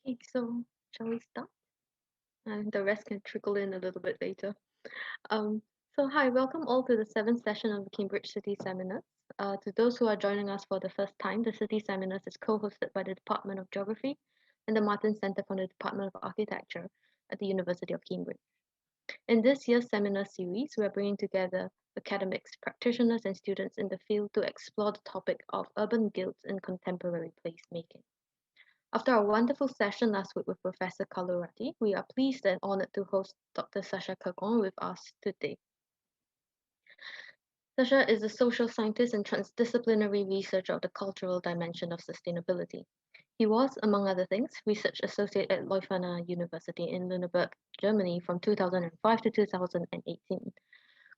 Okay, so shall we start? And the rest can trickle in a little bit later. Um, hi, welcome all to the seventh session of the Cambridge City Seminars. To those who are joining us for the first time, the City Seminars is co-hosted by the Department of Geography and the Martin Center from the Department of Architecture at the University of Cambridge. In this year's seminar series, we are bringing together academics, practitioners, and students in the field to explore the topic of urban guilds in contemporary placemaking. After our wonderful session last week with Professor Kalurati, we are pleased and honored to host Dr. Sacha Kagan with us today. Sacha is a social scientist and transdisciplinary researcher of the cultural dimension of sustainability. He was, among other things, research associate at Leuphana University in Lüneburg, Germany from 2005 to 2018,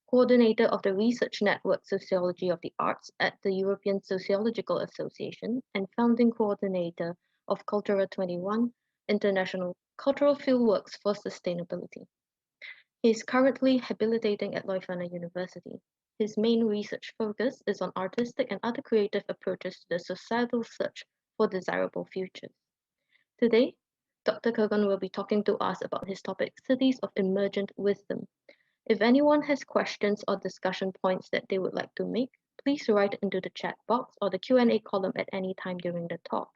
coordinator of the research network Sociology of the Arts at the European Sociological Association, and founding coordinator of Cultura 21, International Cultural Fieldworks for Sustainability. He is currently habilitating at Leuphana University. His main research focus is on artistic and other creative approaches to the societal search for desirable futures. Today, Dr. Kagan will be talking to us about his topic, Cities of Emergent Wisdom. If anyone has questions or discussion points that they would like to make, please write into the chat box or the Q&A column at any time during the talk.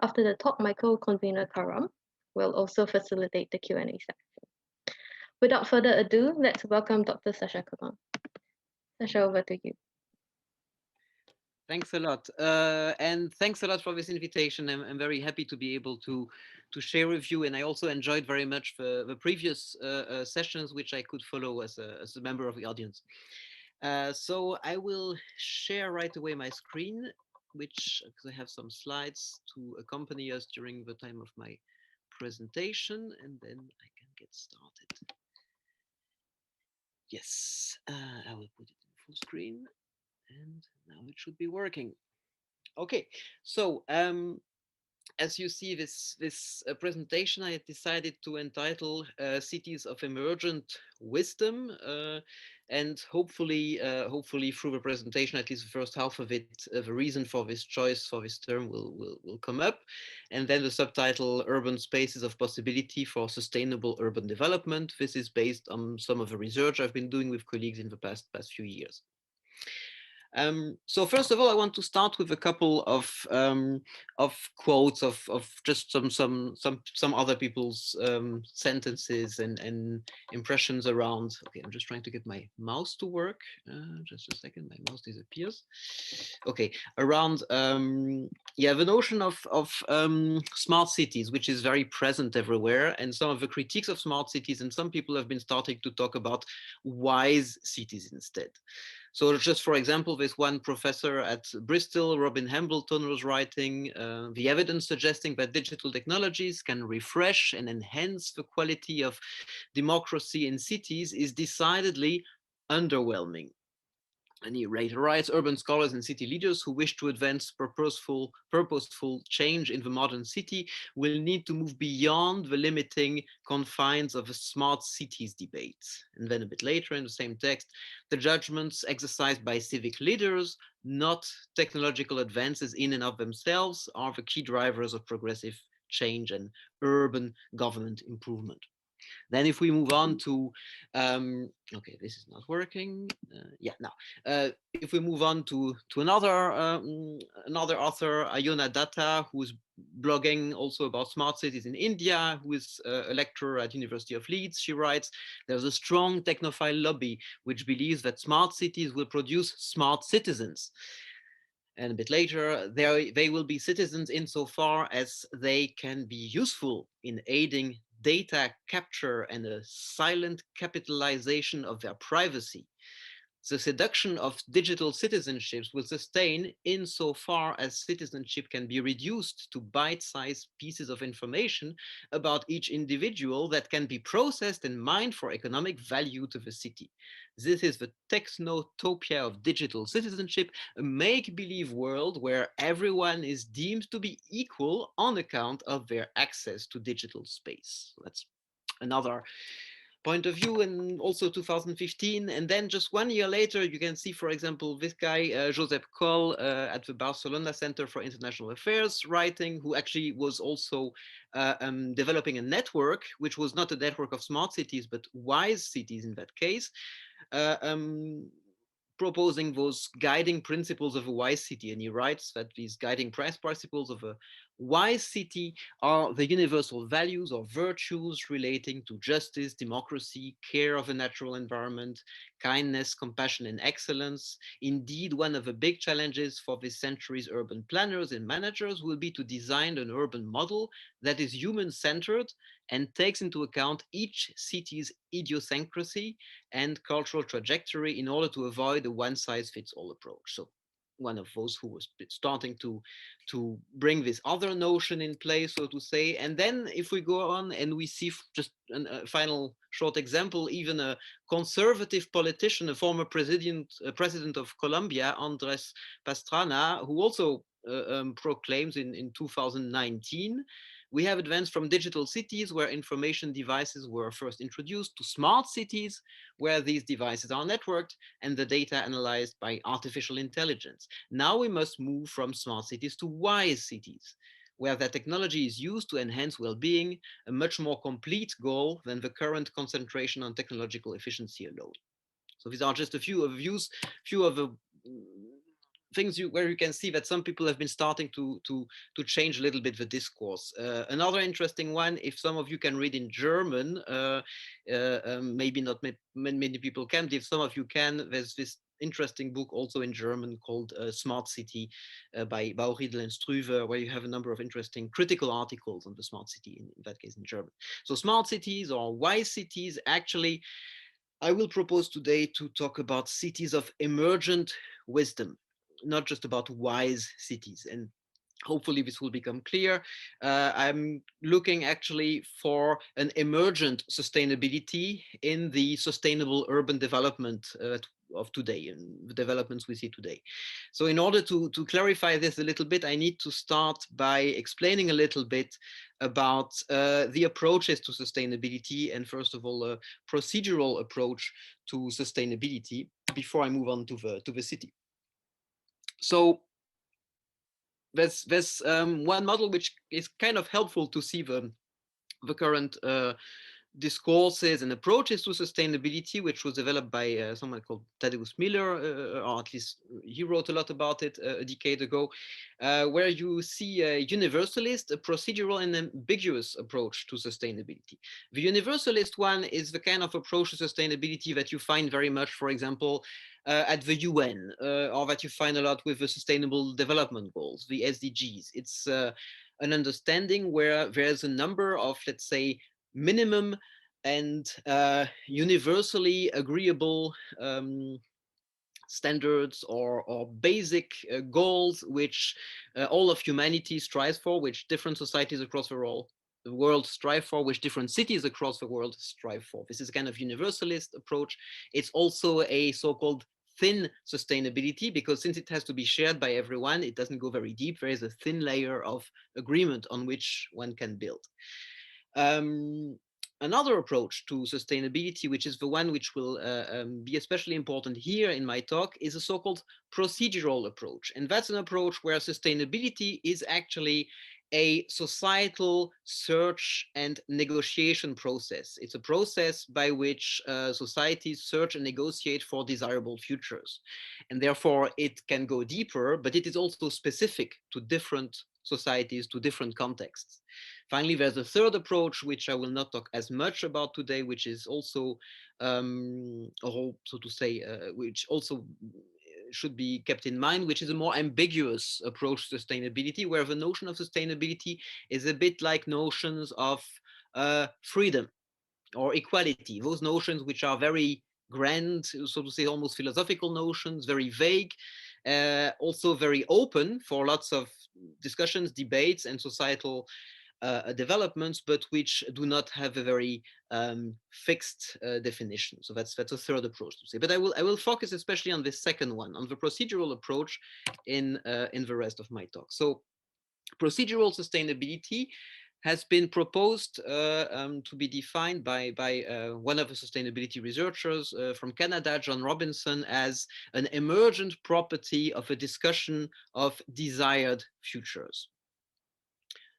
After the talk, my co-convener Karam will also facilitate the Q&A section. Without further ado, let's welcome Dr. Sacha Kagan. Sacha, over to you. Thanks a lot. And thanks a lot for this invitation. I'm very happy to be able to share with you. And I also enjoyed very much the previous sessions, which I could follow as a member of the audience. So I will share right away my screen, which because I have some slides to accompany us during the time of my presentation, and then I can get started. Yes, I will put it in full screen. And now it should be working. Okay, so as you see this presentation, I decided to entitle "Cities of Emergent Wisdom," and hopefully through the presentation, at least the first half of it, the reason for this choice for this term will come up, and then the subtitle "Urban Spaces of Possibility for Sustainable Urban Development." This is based on some of the research I've been doing with colleagues in the past few years. So first of all, I want to start with a couple of quotes of just some other people's sentences and impressions around. Okay, I'm just trying to get my mouse to work. Just a second, my mouse disappears. Okay, around yeah, the notion of smart cities, which is very present everywhere, and some of the critiques of smart cities, and some people have been starting to talk about wise cities instead. So just for example, this one professor at Bristol, Robin Hambleton, was writing, the evidence suggesting that digital technologies can refresh and enhance the quality of democracy in cities is decidedly underwhelming. And he later writes, urban scholars and city leaders who wish to advance purposeful change in the modern city will need to move beyond the limiting confines of a smart cities debate. And then a bit later in the same text, the judgments exercised by civic leaders, not technological advances in and of themselves, are the key drivers of progressive change and urban government improvement. Then if we move on to, okay, this is not working. Yeah, now, if we move on to another author, Ayuna Datta, who's blogging also about smart cities in India, who is a lecturer at University of Leeds, she writes, there's a strong technophile lobby which believes that smart cities will produce smart citizens. And a bit later, they will be citizens insofar as they can be useful in aiding data capture and a silent capitalization of their privacy. The seduction of digital citizenships will sustain insofar as citizenship can be reduced to bite-sized pieces of information about each individual that can be processed and mined for economic value to the city. This is the technotopia of digital citizenship, a make-believe world where everyone is deemed to be equal on account of their access to digital space. That's another point of view, and also 2015. And then just 1 year later, you can see, for example, this guy, Josep Coll, at the Barcelona Center for International Affairs, writing, who actually was also developing a network, which was not a network of smart cities, but wise cities in that case, uh, um, proposing those guiding principles of a wise city. And he writes that these guiding principles of a wise city are the universal values or virtues relating to justice, democracy, care of a natural environment, kindness, compassion, and excellence. Indeed, one of the big challenges for this century's urban planners and managers will be to design an urban model that is human centered and takes into account each city's idiosyncrasy and cultural trajectory in order to avoid a one size fits all approach. So one of those who was starting to bring this other notion in place, so to say. And then if we go on and we see just a final short example, even a conservative politician, a former president of Colombia, Andres Pastrana, who also proclaims in 2019, we have advanced from digital cities where information devices were first introduced to smart cities where these devices are networked and the data analyzed by artificial intelligence. Now we must move from smart cities to wise cities, where that technology is used to enhance well-being, a much more complete goal than the current concentration on technological efficiency alone. So these are just a few of views, few of the things where you can see that some people have been starting to change a little bit the discourse. Another interesting one, if some of you can read in German, maybe not many people can, but if some of you can, there's this interesting book also in German called Smart City by Bauriedl and Struve, where you have a number of interesting critical articles on the smart city, in that case in German. So smart cities or wise cities, actually, I will propose today to talk about cities of emergent wisdom, not just about wise cities. And hopefully this will become clear. I'm looking actually for an emergent sustainability in the sustainable urban development of today and the developments we see today. So in order to clarify this a little bit, I need to start by explaining a little bit about the approaches to sustainability, and first of all, a procedural approach to sustainability before I move on to the city. So there's one model which is kind of helpful to see the current discourses and approaches to sustainability, which was developed by someone called Tadeusz Miller, or at least he wrote a lot about it a decade ago, where you see a universalist, a procedural, and ambiguous approach to sustainability. The universalist one is the kind of approach to sustainability that you find very much, for example, at the UN, or that you find a lot with the Sustainable Development Goals, the SDGs. It's an understanding where there's a number of, let's say, minimum and universally agreeable standards or basic goals which all of humanity strives for, which different societies across the world strive for, which different cities across the world strive for. This is a kind of universalist approach. It's also a so-called thin sustainability, because since it has to be shared by everyone, it doesn't go very deep. There is a thin layer of agreement on which one can build. Um, Another approach to sustainability, which is the one which will be especially important here in my talk, is a so-called procedural approach. And that's an approach where sustainability is actually a societal search and negotiation process. It's a process by which societies search and negotiate for desirable futures. And therefore, it can go deeper, but it is also specific to different societies, to different contexts. Finally, there's a third approach, which I will not talk as much about today, which is also, so to say, which also should be kept in mind, which is a more ambiguous approach to sustainability, where the notion of sustainability is a bit like notions of freedom or equality, those notions which are very grand, so to say, almost philosophical notions, very vague, also very open for lots of discussions, debates, and societal developments, but which do not have a very fixed definition. So that's a third approach to say. But I will focus especially on this second one, on the procedural approach in the rest of my talk. So procedural sustainability has been proposed to be defined by one of the sustainability researchers from Canada, John Robinson, as an emergent property of a discussion of desired futures.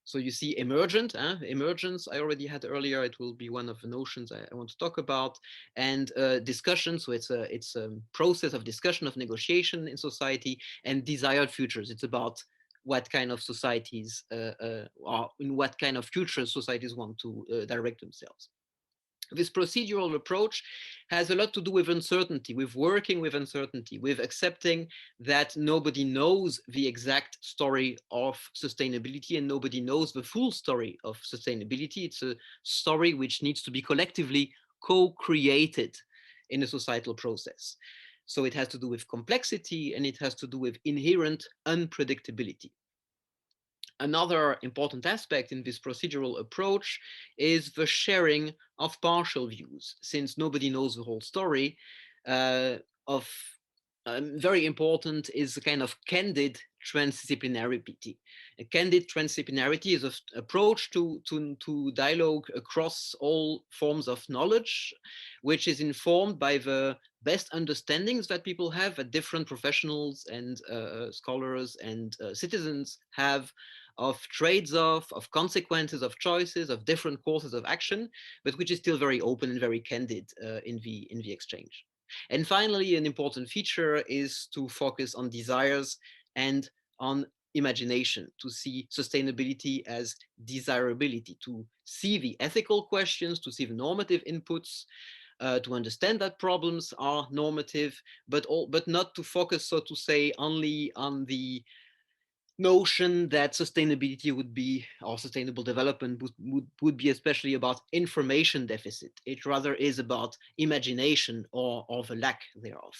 So you see emergent, emergence I already had earlier. It will be one of the notions I want to talk about. And discussion, so it's a process of discussion, of negotiation in society, and desired futures. It's about what kind of societies, or in what kind of futures societies want to direct themselves. This procedural approach has a lot to do with uncertainty, with working with uncertainty, with accepting that nobody knows the exact story of sustainability and nobody knows the full story of sustainability. It's a story which needs to be collectively co-created in a societal process. So it has to do with complexity and it has to do with inherent unpredictability. Another important aspect in this procedural approach is the sharing of partial views, since nobody knows the whole story. Of Very important is a kind of candid transdisciplinarity. A candid transdisciplinarity is an approach to dialogue across all forms of knowledge, which is informed by the best understandings that people have, that different professionals and scholars and citizens have, of trades-off, of consequences, of choices, of different courses of action, but which is still very open and very candid in the exchange. And finally, an important feature is to focus on desires and on imagination, to see sustainability as desirability, to see the ethical questions, to see the normative inputs, to understand that problems are normative, but not to focus, so to say, only on the notion that sustainability would be, or sustainable development would be especially about information deficit. It rather is about imagination or the lack thereof.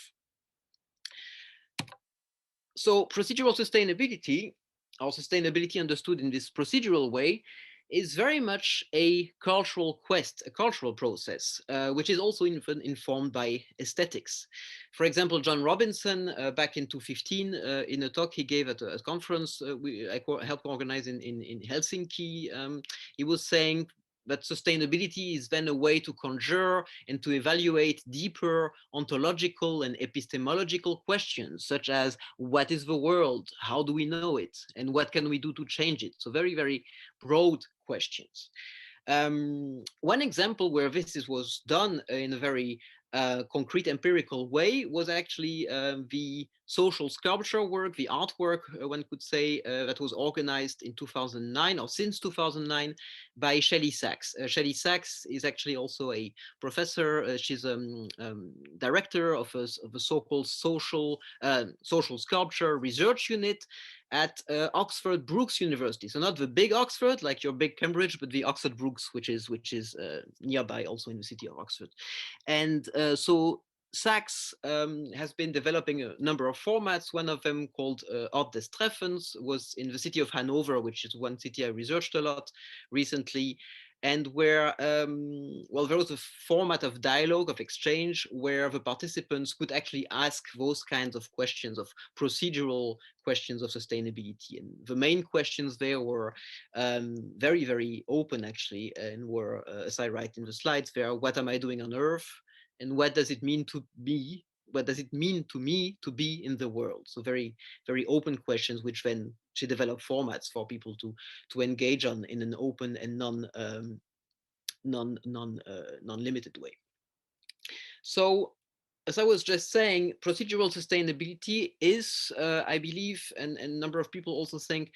So procedural sustainability, or sustainability understood in this procedural way, is very much a cultural quest, a cultural process, which is also informed by aesthetics. For example, John Robinson, back in 2015, in a talk he gave at a conference I helped organize in Helsinki, he was saying that sustainability is then a way to conjure and to evaluate deeper ontological and epistemological questions, such as what is the world, how do we know it, and what can we do to change it. So very, very broad questions. One example where was done in a very concrete empirical way was actually the social sculpture work, the artwork, one could say, that was organized in 2009, or since 2009, by Shelley Sachs. Shelley Sachs is actually also a professor. She's a director of a so-called social sculpture research unit at Oxford Brookes University. So not the big Oxford, like your big Cambridge, but the Oxford Brookes, which is nearby, also in the city of Oxford. And so Sachs has been developing a number of formats. One of them, called Ort des Treffens, was in the city of Hanover, which is one city I researched a lot recently, and where, well, there was a format of dialogue, of exchange, where the participants could actually ask those kinds of questions, of procedural questions of sustainability. And the main questions there were very, very open, actually, and were, as I write in the slides there, what am I doing on Earth? And what does it mean to be? What does it mean to me to be in the world? So very, very open questions, which then she developed formats for people to engage on in an open and non-limited way. So, as I was just saying, procedural sustainability is, I believe, and a number of people also think,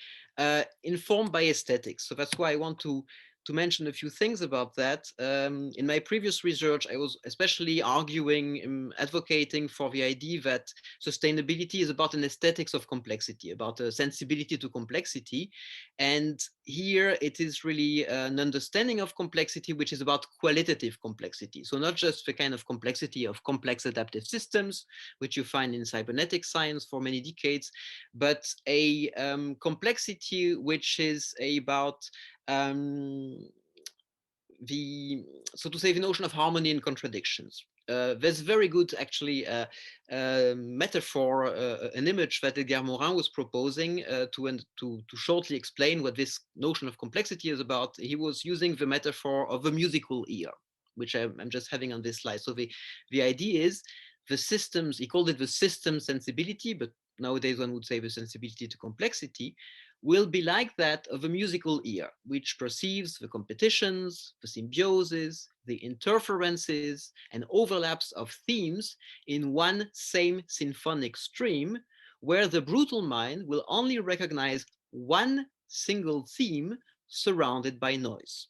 informed by aesthetics. So that's why I want to mention a few things about that. In my previous research, I was especially arguing, advocating for the idea that sustainability is about an aesthetics of complexity, about a sensibility to complexity. And here it is really an understanding of complexity, which is about qualitative complexity. So not just the kind of complexity of complex adaptive systems, which you find in cybernetic science for many decades, but a complexity which is about the, so to say, the notion of harmony and contradictions. there's very good actually metaphor, an image that Edgar Morin was proposing to shortly explain what this notion of complexity is about. He was using the metaphor of a musical ear, which I'm just having on this slide. So the idea is the systems, he called it the system sensibility, but nowadays one would say the sensibility to complexity, will be like that of a musical ear, which perceives the competitions, the symbioses, the interferences, and overlaps of themes in one same symphonic stream, where the brutal mind will only recognize one single theme surrounded by noise.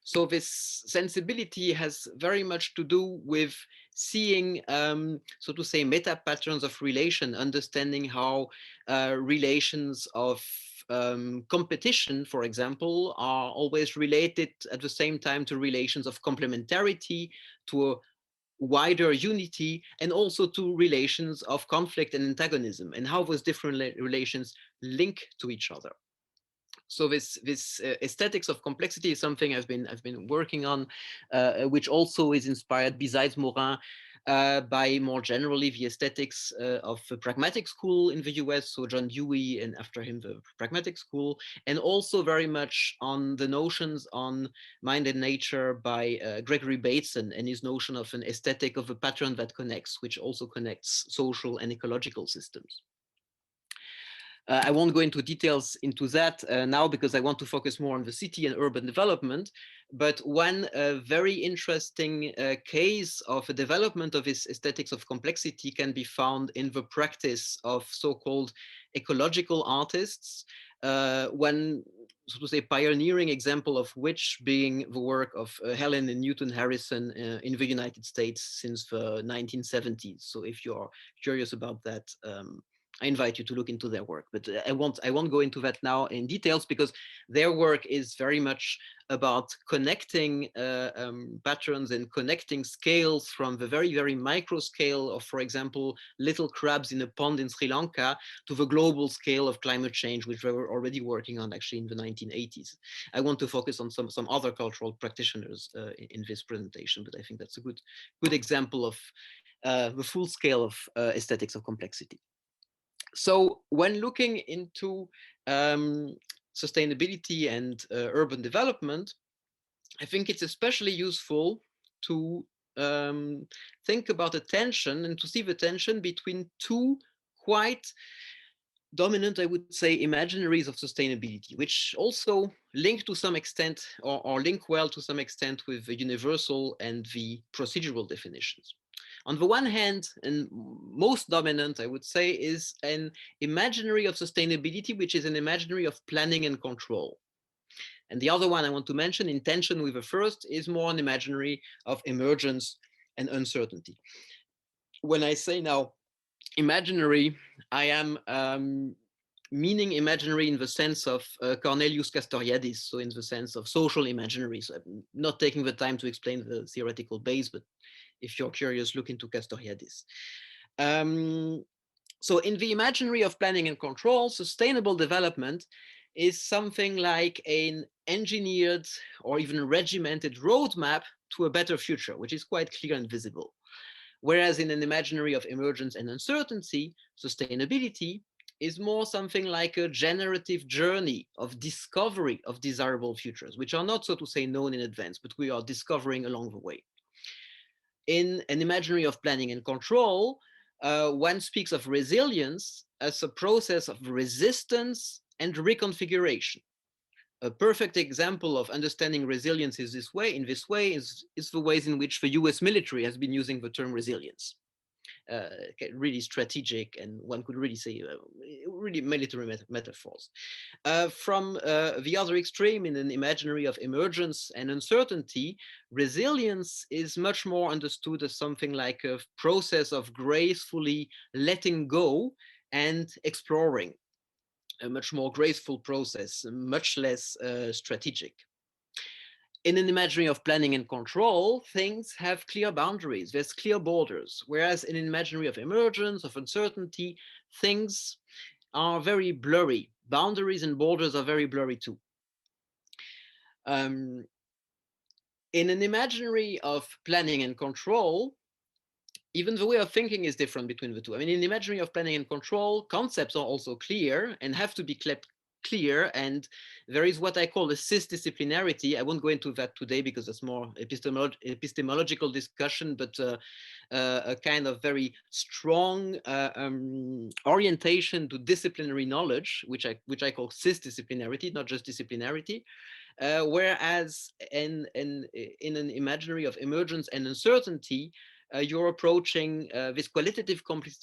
So this sensibility has very much to do with seeing, so to say, meta patterns of relation, understanding how relations of competition, for example, are always related at the same time to relations of complementarity, to a wider unity, and also to relations of conflict and antagonism, and how those different relations link to each other. So this aesthetics of complexity is something I've been working on, which also is inspired, besides Morin, by more generally the aesthetics of the pragmatic school in the US, so John Dewey, and after him the pragmatic school, and also very much on the notions on mind and nature by Gregory Bateson and his notion of an aesthetic of a pattern that connects, which also connects social and ecological systems. I won't go into details into that now because I want to focus more on the city and urban development. But one very interesting case of a development of this aesthetics of complexity can be found in the practice of so-called ecological artists. One, so to say, pioneering example of which being the work of Helen and Newton Harrison in the United States since the 1970s. So if you're curious about that, I invite you to look into their work, but I won't go into that now in details because their work is very much about connecting patterns and connecting scales from the very micro scale of, for example, little crabs in a pond in Sri Lanka to the global scale of climate change, which we were already working on actually in the 1980s. I want to focus on some other cultural practitioners in this presentation, but I think that's a good example of the full scale of aesthetics of complexity. So when looking into sustainability and urban development, I think it's especially useful to think about the tension and to see the tension between two quite dominant, I would say, imaginaries of sustainability, which also link to some extent or link well to some extent with the universal and the procedural definitions. On the one hand, and most dominant, I would say, is an imaginary of sustainability, which is an imaginary of planning and control. And the other one I want to mention, in tension with the first, is more an imaginary of emergence and uncertainty. When I say now imaginary, I am meaning imaginary in the sense of Cornelius Castoriadis, so in the sense of social imaginary. So I'm not taking the time to explain the theoretical base, but if you're curious, look into Castoriadis. So in the imaginary of planning and control, sustainable development is something like an engineered or even regimented roadmap to a better future, which is quite clear and visible. Whereas in an imaginary of emergence and uncertainty, sustainability is more something like a generative journey of discovery of desirable futures, which are not, so to say, known in advance, but we are discovering along the way. In an imaginary of planning and control, one speaks of resilience as a process of resistance and reconfiguration. A perfect example of understanding resilience is in this way is the ways in which the US military has been using the term resilience. Really strategic, and one could really say really military metaphors. From the other extreme, in an imaginary of emergence and uncertainty, resilience is much more understood as something like a process of gracefully letting go and exploring, a much more graceful process, much less strategic. In an imaginary of planning and control, things have clear boundaries, there's clear borders, whereas in an imaginary of emergence, of uncertainty, things are very blurry. Boundaries and borders are very blurry too. Um, In an imaginary of planning and control, even the way of thinking is different between the two. I mean, in the imaginary of planning and control, concepts are also clear and have to be kept clear. And there is what I call a cisdisciplinarity. I won't go into that today because that's more epistemological discussion, but a kind of very strong orientation to disciplinary knowledge, which I call cisdisciplinarity, not just disciplinarity. Whereas in an imaginary of emergence and uncertainty, you're approaching this qualitative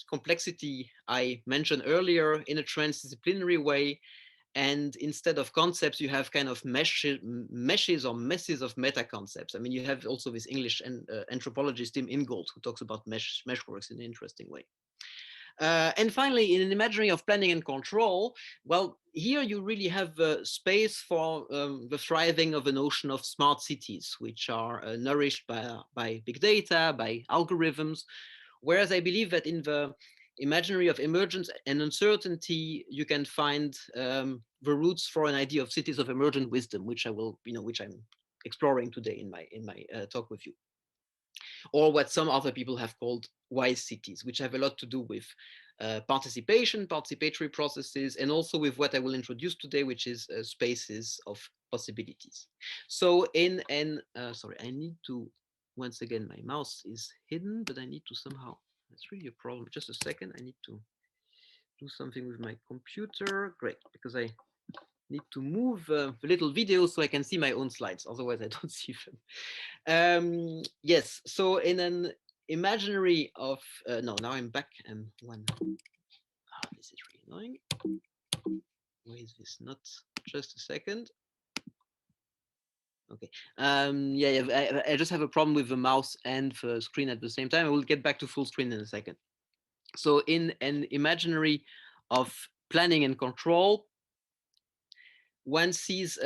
complexity I mentioned earlier in a transdisciplinary way. And instead of concepts, you have kind of meshes or messes of meta concepts. I mean, you have also this English anthropologist Tim Ingold, who talks about meshworks in an interesting way. And finally, in an imaginary of planning and control, well, here you really have space for the thriving of a notion of smart cities, which are nourished by big data, by algorithms. Whereas I believe that in the imaginary of emergence and uncertainty, you can find the roots for an idea of cities of emergent wisdom, which I will, which I'm exploring today in my talk with you, or what some other people have called wise cities, which have a lot to do with participation, participatory processes, and also with what I will introduce today, which is spaces of possibilities. So sorry, I need to, once again, my mouse is hidden, but I need to somehow, that's really a problem. Just a second, I need to do something with my computer. Great, because I need to move the little video so I can see my own slides. Otherwise, I don't see them. Yes, so in an imaginary of, no, now I'm back. This is really annoying. Why is this not? Just a second. Okay. I just have a problem with the mouse and the screen at the same time. I will get back to full screen in a second. So in an imaginary of planning and control, one sees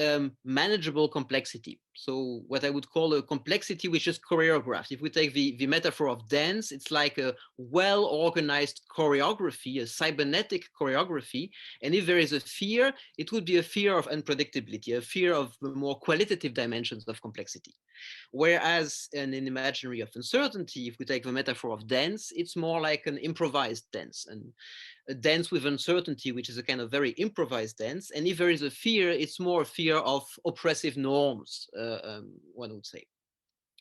manageable complexity. So what I would call a complexity which is choreographed. If we take the metaphor of dance, it's like a well-organized choreography, a cybernetic choreography. And if there is a fear, it would be a fear of unpredictability, a fear of the more qualitative dimensions of complexity. Whereas in an imaginary of uncertainty, if we take the metaphor of dance, it's more like an improvised dance, and a dance with uncertainty, which is a kind of very improvised dance. And if there is a fear, it's more a fear of oppressive norms, one would say.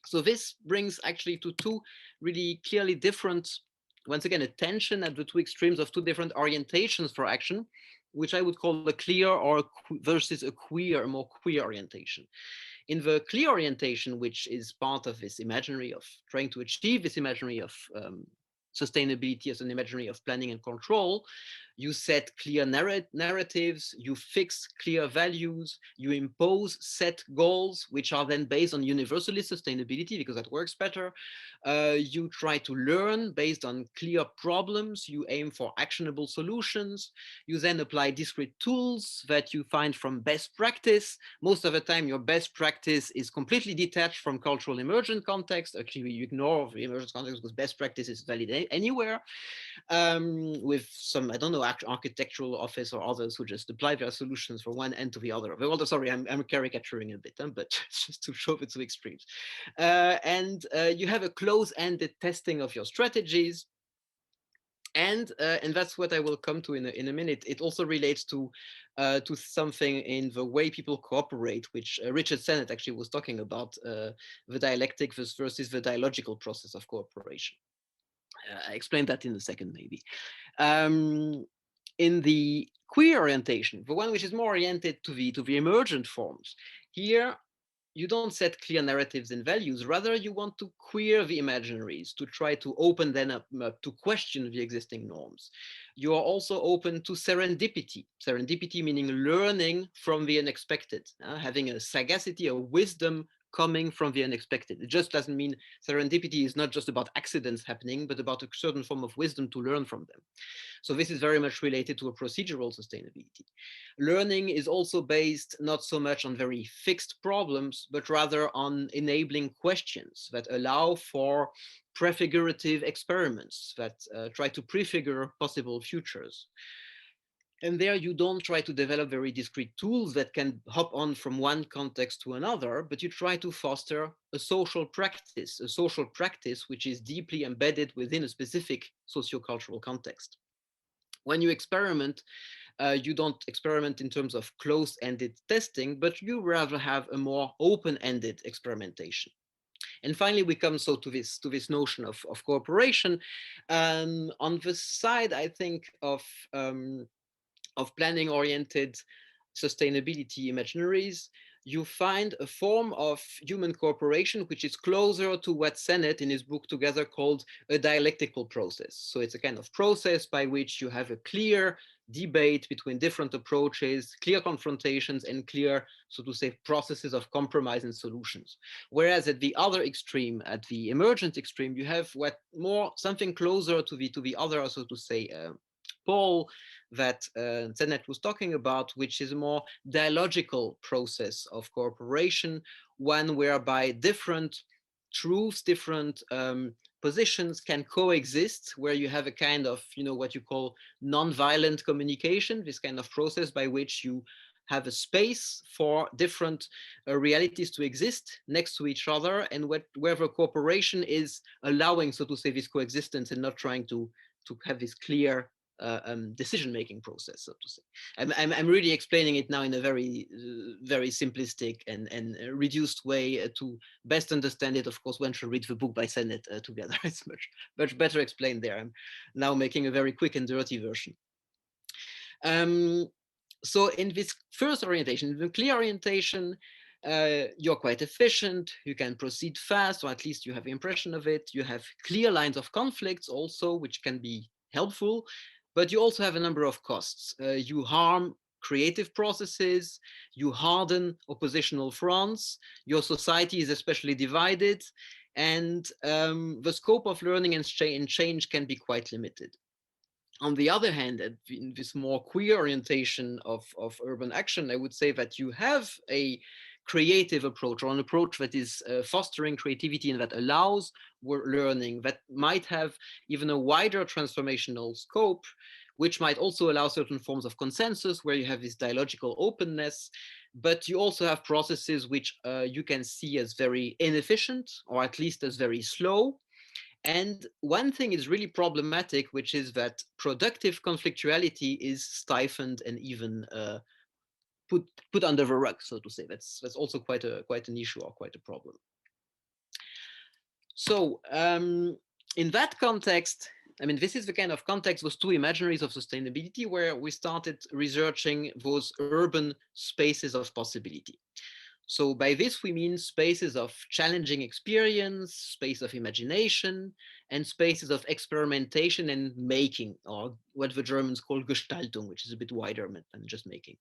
So this brings actually to two really clearly different, once again, a tension at the two extremes of two different orientations for action, which I would call a clear or versus a queer, a more queer orientation. In the clear orientation, which is part of this imaginary of trying to achieve this imaginary of sustainability as an imaginary of planning and control, you set clear narratives, you fix clear values, you impose set goals, which are then based on universalist sustainability because that works better. You try to learn based on clear problems, you aim for actionable solutions, you then apply discrete tools that you find from best practice. Most of the time, your best practice is completely detached from cultural emergent context. Actually, you ignore the emergent context because best practice is valid anywhere. With some, I don't know, architectural office or others who just apply their solutions from one end to the other. Well, sorry, I'm caricaturing a bit, but just to show the two extremes. You have a close-ended testing of your strategies. And that's what I will come to in a minute. It also relates to something in the way people cooperate, which Richard Sennett actually was talking about, the dialectic versus the dialogical process of cooperation. I explained that in a second, maybe. In the queer orientation, the one which is more oriented to the emergent forms, here you don't set clear narratives and values. Rather, you want to queer the imaginaries, to try to open them up, to question the existing norms. You are also open to serendipity. Serendipity meaning learning from the unexpected, having a sagacity, a wisdom coming from the unexpected. It just doesn't mean serendipity is not just about accidents happening, but about a certain form of wisdom to learn from them. So this is very much related to a procedural sustainability. Learning is also based not so much on very fixed problems, but rather on enabling questions that allow for prefigurative experiments that try to prefigure possible futures. And there you don't try to develop very discrete tools that can hop on from one context to another, but you try to foster a social practice which is deeply embedded within a specific sociocultural context. When you experiment, you don't experiment in terms of closed-ended testing, but you rather have a more open-ended experimentation. And finally, we come so to this notion of cooperation. On the side, I think, of planning oriented sustainability imaginaries, you find a form of human cooperation which is closer to what Sennett in his book Together called a dialectical process. So it's a kind of process by which you have a clear debate between different approaches, clear confrontations, and clear, so to say, processes of compromise and solutions. Whereas at the other extreme, at the emergent extreme, you have what more something closer to the other, so to say, pole that Zenet was talking about, which is a more dialogical process of cooperation, one whereby different truths, different positions can coexist, where you have a kind of, what you call non-violent communication, this kind of process by which you have a space for different realities to exist next to each other, and wherever cooperation is allowing, so to say, this coexistence and not trying to have this clear decision-making process, so to say. I'm really explaining it now in a very simplistic and reduced way to best understand it. Of course, one should read the book by Sennett together. It's much better explained there. I'm now making a very quick and dirty version. So in this first orientation, the clear orientation, you're quite efficient, you can proceed fast, or at least you have the impression of it. You have clear lines of conflicts also, which can be helpful, but you also have a number of costs. You harm creative processes, you harden oppositional fronts, your society is especially divided, and the scope of learning and change can be quite limited. On the other hand, in this more queer orientation of urban action, I would say that you have a creative approach, or an approach that is fostering creativity and that allows learning, that might have even a wider transformational scope, which might also allow certain forms of consensus where you have this dialogical openness. But you also have processes which you can see as very inefficient, or at least as very slow. And one thing is really problematic, which is that productive conflictuality is stifled and even put under the rug, so to say. That's also quite an issue, or quite a problem. So in that context, I mean, this is the kind of context, those two imaginaries of sustainability, where we started researching those urban spaces of possibility. So by this, we mean spaces of challenging experience, space of imagination, and spaces of experimentation and making, or what the Germans call Gestaltung, which is a bit wider than just making.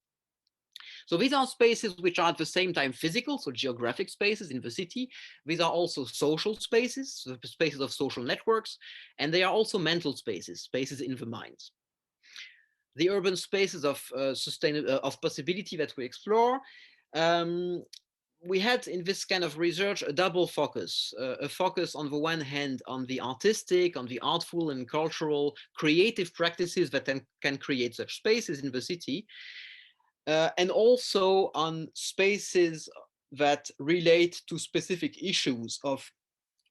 So these are spaces which are at the same time physical, so geographic spaces in the city. These are also social spaces, so spaces of social networks, and they are also mental spaces, spaces in the mind. The urban spaces of possibility that we explore, we had in this kind of research a double focus, a focus on the one hand on the artistic, on the artful and cultural creative practices that can create such spaces in the city, and also on spaces that relate to specific issues of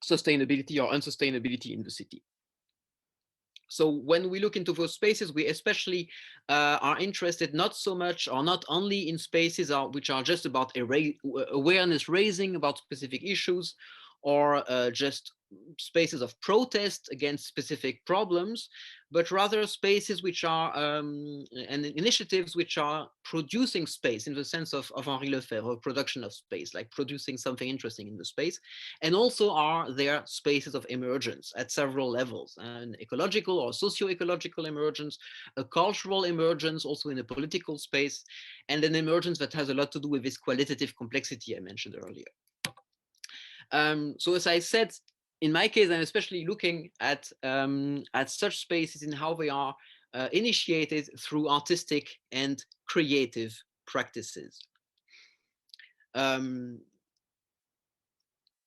sustainability or unsustainability in the city. So when we look into those spaces, we especially are interested not so much, or not only, in spaces which are just about awareness raising about specific issues, or just spaces of protest against specific problems, but rather spaces which are and initiatives which are producing space in the sense of Henri Lefebvre, production of space, like producing something interesting in the space, and also are there spaces of emergence at several levels, an ecological or socio-ecological emergence, a cultural emergence also in a political space, and an emergence that has a lot to do with this qualitative complexity I mentioned earlier. So as I said, in my case, I'm especially looking at such spaces in how they are initiated through artistic and creative practices.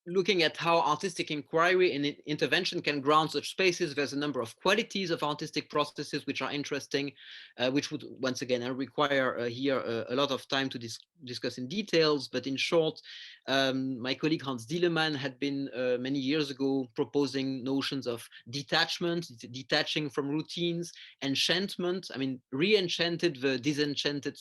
looking at how artistic inquiry and intervention can ground such spaces. There's a number of qualities of artistic processes which are interesting, which would once again require here a lot of time to discuss in details. But in short, my colleague Hans Dieleman had been many years ago proposing notions of detachment, detaching from routines, enchantment. I mean, re-enchanted the disenchanted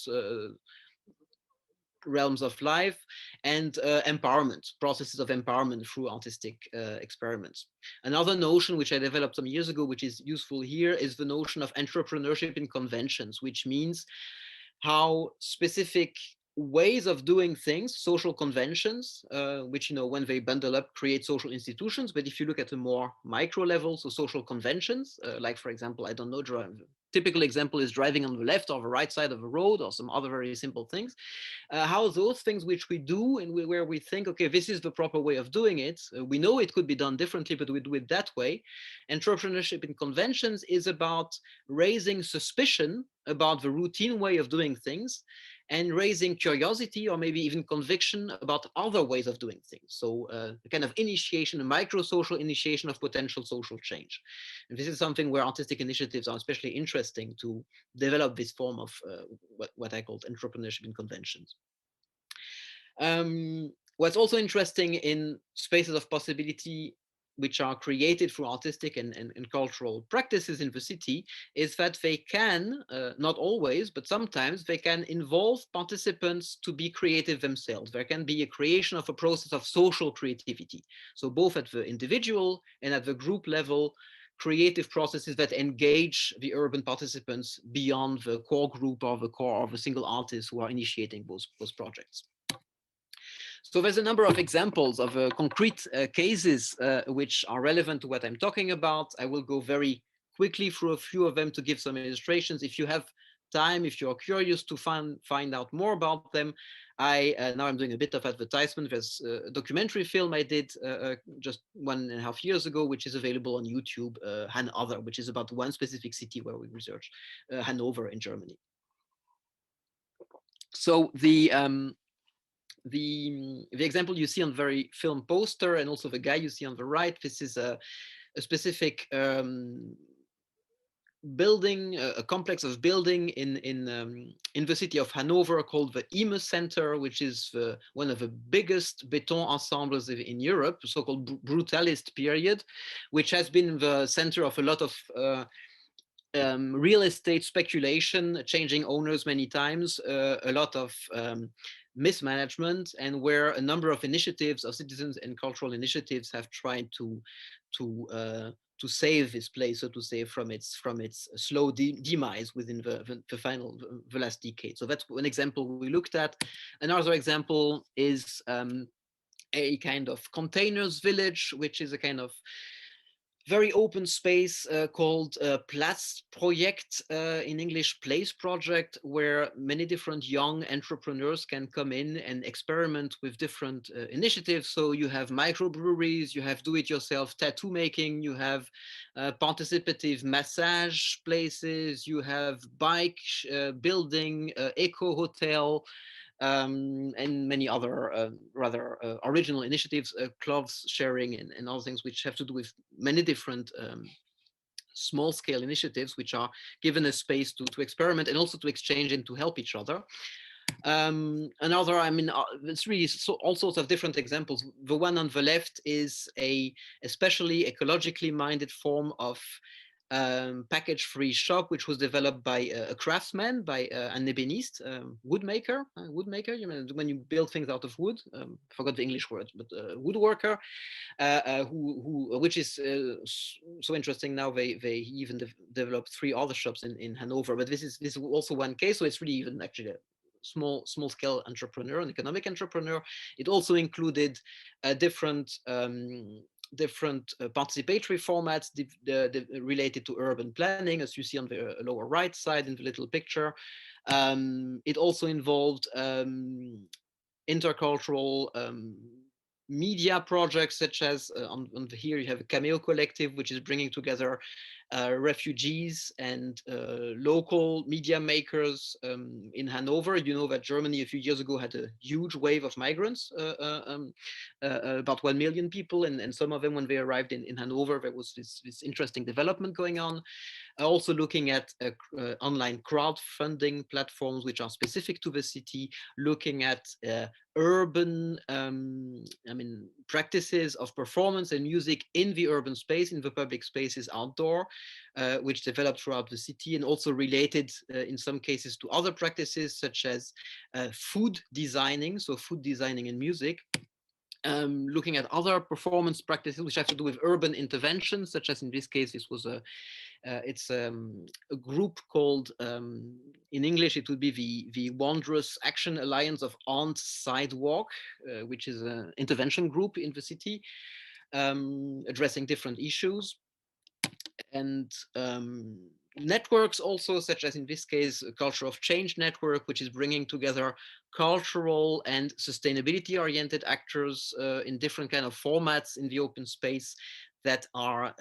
realms of life, and empowerment, processes of empowerment through artistic experiments. Another notion which I developed some years ago, which is useful here, is the notion of entrepreneurship in conventions, which means how specific ways of doing things, social conventions, which, when they bundle up, create social institutions. But if you look at a more micro level, so social conventions, like, for example, I don't know, typical example is driving on the left or the right side of a road, or some other very simple things, how those things which we do and where we think, okay, this is the proper way of doing it, we know it could be done differently, but we do it that way. Entrepreneurship in conventions is about raising suspicion about the routine way of doing things, and raising curiosity or maybe even conviction about other ways of doing things. So a kind of initiation, a micro-social initiation of potential social change. And this is something where artistic initiatives are especially interesting to develop this form of what I called entrepreneurship in conventions. What's also interesting in spaces of possibility which are created through artistic and cultural practices in the city is that they can, not always, but sometimes they can involve participants to be creative themselves. There can be a creation of a process of social creativity. So both at the individual and at the group level, creative processes that engage the urban participants beyond the core group or the core of a single artist who are initiating those projects. So there's a number of examples of concrete cases which are relevant to what I'm talking about. I will go very quickly through a few of them to give some illustrations. If you have time, if you're curious to find out more about them, now I'm doing a bit of advertisement. There's a documentary film I did just 1.5 years ago, which is available on YouTube, Hanover, which is about one specific city where we researched, Hanover in Germany. So the example you see on the very film poster, and also the guy you see on the right, this is a specific building, a complex of building in the city of Hanover called the Ime Center, which is one of the biggest beton ensembles in Europe, so-called brutalist period, which has been the center of a lot of real estate speculation, changing owners many times, a lot of mismanagement, and where a number of initiatives of citizens and cultural initiatives have tried to save this place, so to say, from its slow demise within the last decade. So that's one example we looked at. Another example is a kind of containers village, which is a kind of very open space called Platz Project, in English, Place Project, where many different young entrepreneurs can come in and experiment with different initiatives. So you have microbreweries, you have do-it-yourself tattoo making, you have participative massage places, you have bike building, eco hotel, and many other rather original initiatives, clothes sharing, and other things which have to do with many different small scale initiatives which are given a space to experiment and also to exchange and to help each other. Another, I mean, it's really all sorts of different examples. The one on the left is a especially ecologically minded form of package-free shock, which was developed by a craftsman, by an ébéniste, woodmaker. You know, when you build things out of wood. Forgot the English word, but woodworker, which is so interesting. Now they even developed 3 other shops in Hanover. But this is also one case, so it's really even actually a small scale entrepreneur, an economic entrepreneur. It also included different participatory formats related to urban planning, as you see on the lower right side in the little picture. It also involved intercultural media projects such as on here you have a Cameo Collective, which is bringing together refugees and local media makers in Hanover. You know that Germany a few years ago had a huge wave of migrants, about 1 million people, and some of them, when they arrived in Hanover, there was this interesting development going on. Also looking at online crowdfunding platforms which are specific to the city, looking at urban practices of performance and music in the urban space, in the public spaces outdoor, which developed throughout the city, and also related in some cases to other practices such as food designing, so food designing and music. Looking at other performance practices which have to do with urban interventions, such as in this case, this was it's a group called, in English, it would be the Wondrous Action Alliance of Aunt Sidewalk, which is an intervention group in the city, addressing different issues. And networks also, such as in this case, a Culture of Change network, which is bringing together cultural and sustainability oriented actors in different kind of formats in the open space that are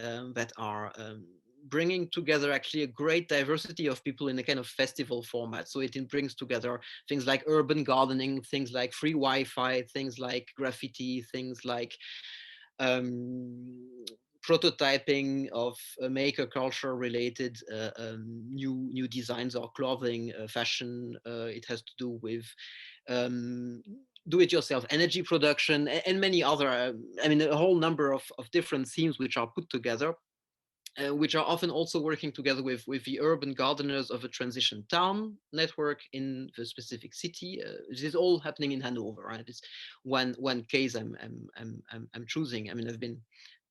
bringing together actually a great diversity of people in a kind of festival format. So it brings together things like urban gardening, things like free Wi-Fi, things like graffiti, things like prototyping of maker culture related new designs or clothing, fashion. It has to do with do-it-yourself energy production and many other, a whole number of different themes which are put together, which are often also working together with the urban gardeners of a transition town network in the specific city. This is all happening in Hanover, right? It's one case I'm choosing. I've been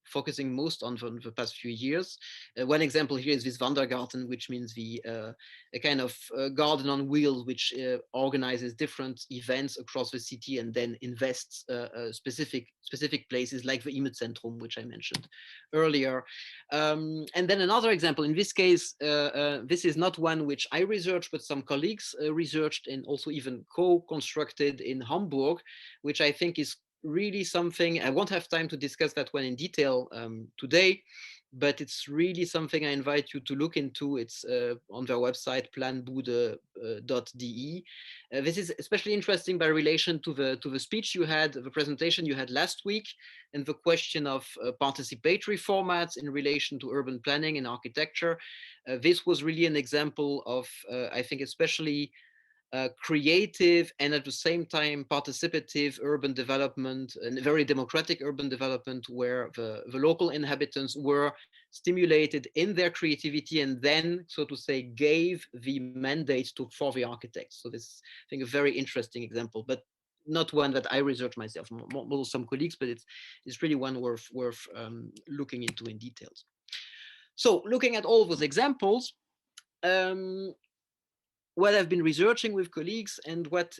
focusing most on for the past few years. One example here is this Wandergarten, which means a kind of garden on wheels, which organizes different events across the city and then invests specific places like the Imaginaries, which I mentioned earlier. And then another example, in this case, this is not one which I researched, but some colleagues researched and also even co-constructed in Hamburg, which I think is really something. I won't have time to discuss that one in detail today, but it's really something I invite you to look into. It's on their website, planbude.de. This is especially interesting by relation to the speech you had, the presentation you had last week, and the question of participatory formats in relation to urban planning and architecture. This was really an example of, I think, especially creative and at the same time participative urban development, and very democratic urban development, where the local inhabitants were stimulated in their creativity and then, so to say, gave the mandate for the architects. So this, I think, a very interesting example, but not one that I researched myself, more some colleagues, but it's really one worth looking into in details. So looking at all those examples, what I've been researching with colleagues, and what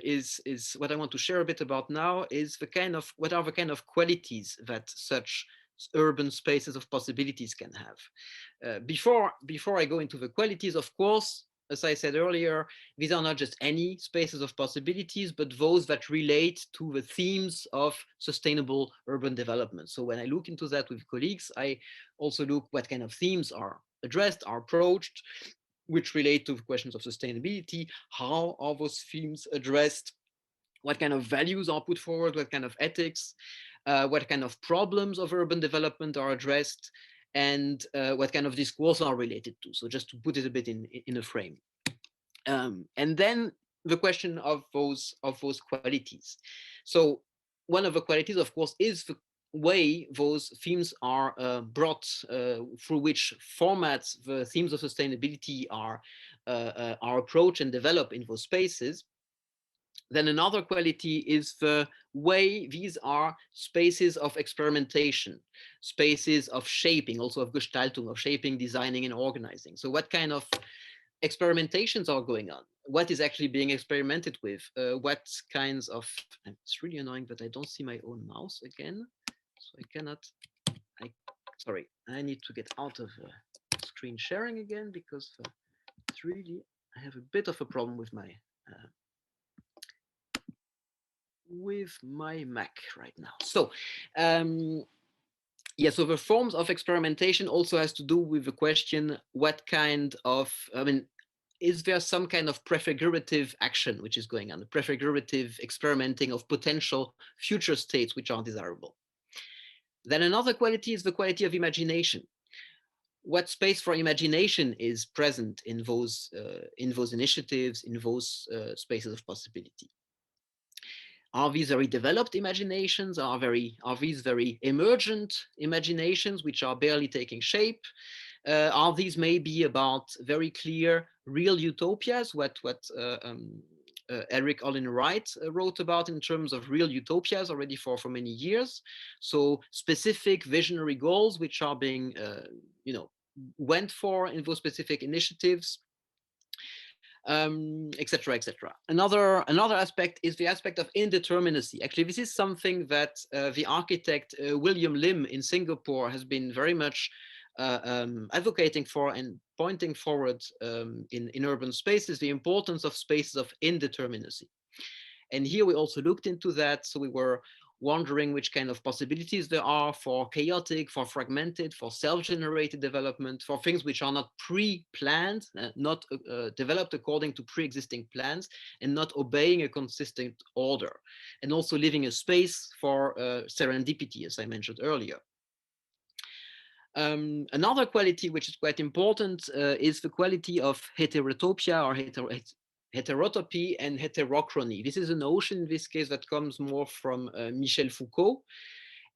is what I want to share a bit about now is what are the kind of qualities that such urban spaces of possibilities can have. Before I go into the qualities, of course, as I said earlier, these are not just any spaces of possibilities, but those that relate to the themes of sustainable urban development. So when I look into that with colleagues, I also look what kind of themes are addressed, are approached, which relate to questions of sustainability. How are those themes addressed? What kind of values are put forward? What kind of ethics? What kind of problems of urban development are addressed? And what kind of discourse are related to? So just to put it a bit in a frame. And then the question of those qualities. So one of the qualities, of course, is the way those themes are brought, through which formats the themes of sustainability are approached and developed in those spaces. Then another quality is the way these are spaces of experimentation, spaces of shaping, also of Gestaltung, of shaping, designing, and organizing. So what kind of experimentations are going on? What is actually being experimented with? What kinds of, it's really annoying that I don't see my own mouse again. So I cannot, sorry, I need to get out of screen sharing again, because it's really, I have a bit of a problem with my with my Mac right now. So, um, yeah, so the forms of experimentation also has to do with the question, what kind of, I mean, is there some kind of prefigurative action which is going on, the prefigurative experimenting of potential future states which are desirable? Then another quality is the quality of imagination. What space for imagination is present in those initiatives, in those spaces of possibility? Are these very developed imaginations? Are these very emergent imaginations which are barely taking shape? Are these maybe about very clear real utopias? Eric Olin Wright wrote about in terms of real utopias already for many years. So specific visionary goals which are being went for in those specific initiatives, etc., etc. Another aspect is the aspect of indeterminacy. Actually, this is something that the architect William Lim in Singapore has been very much advocating for and pointing forward in urban spaces, the importance of spaces of indeterminacy. And here we also looked into that. So we were wondering which kind of possibilities there are for chaotic, for fragmented, for self-generated development, for things which are not pre-planned, not developed according to pre-existing plans, and not obeying a consistent order, and also leaving a space for serendipity, as I mentioned earlier. Another quality which is quite important is the quality of heterotopia or heterotopy and heterochrony. This is a notion in this case that comes more from Michel Foucault,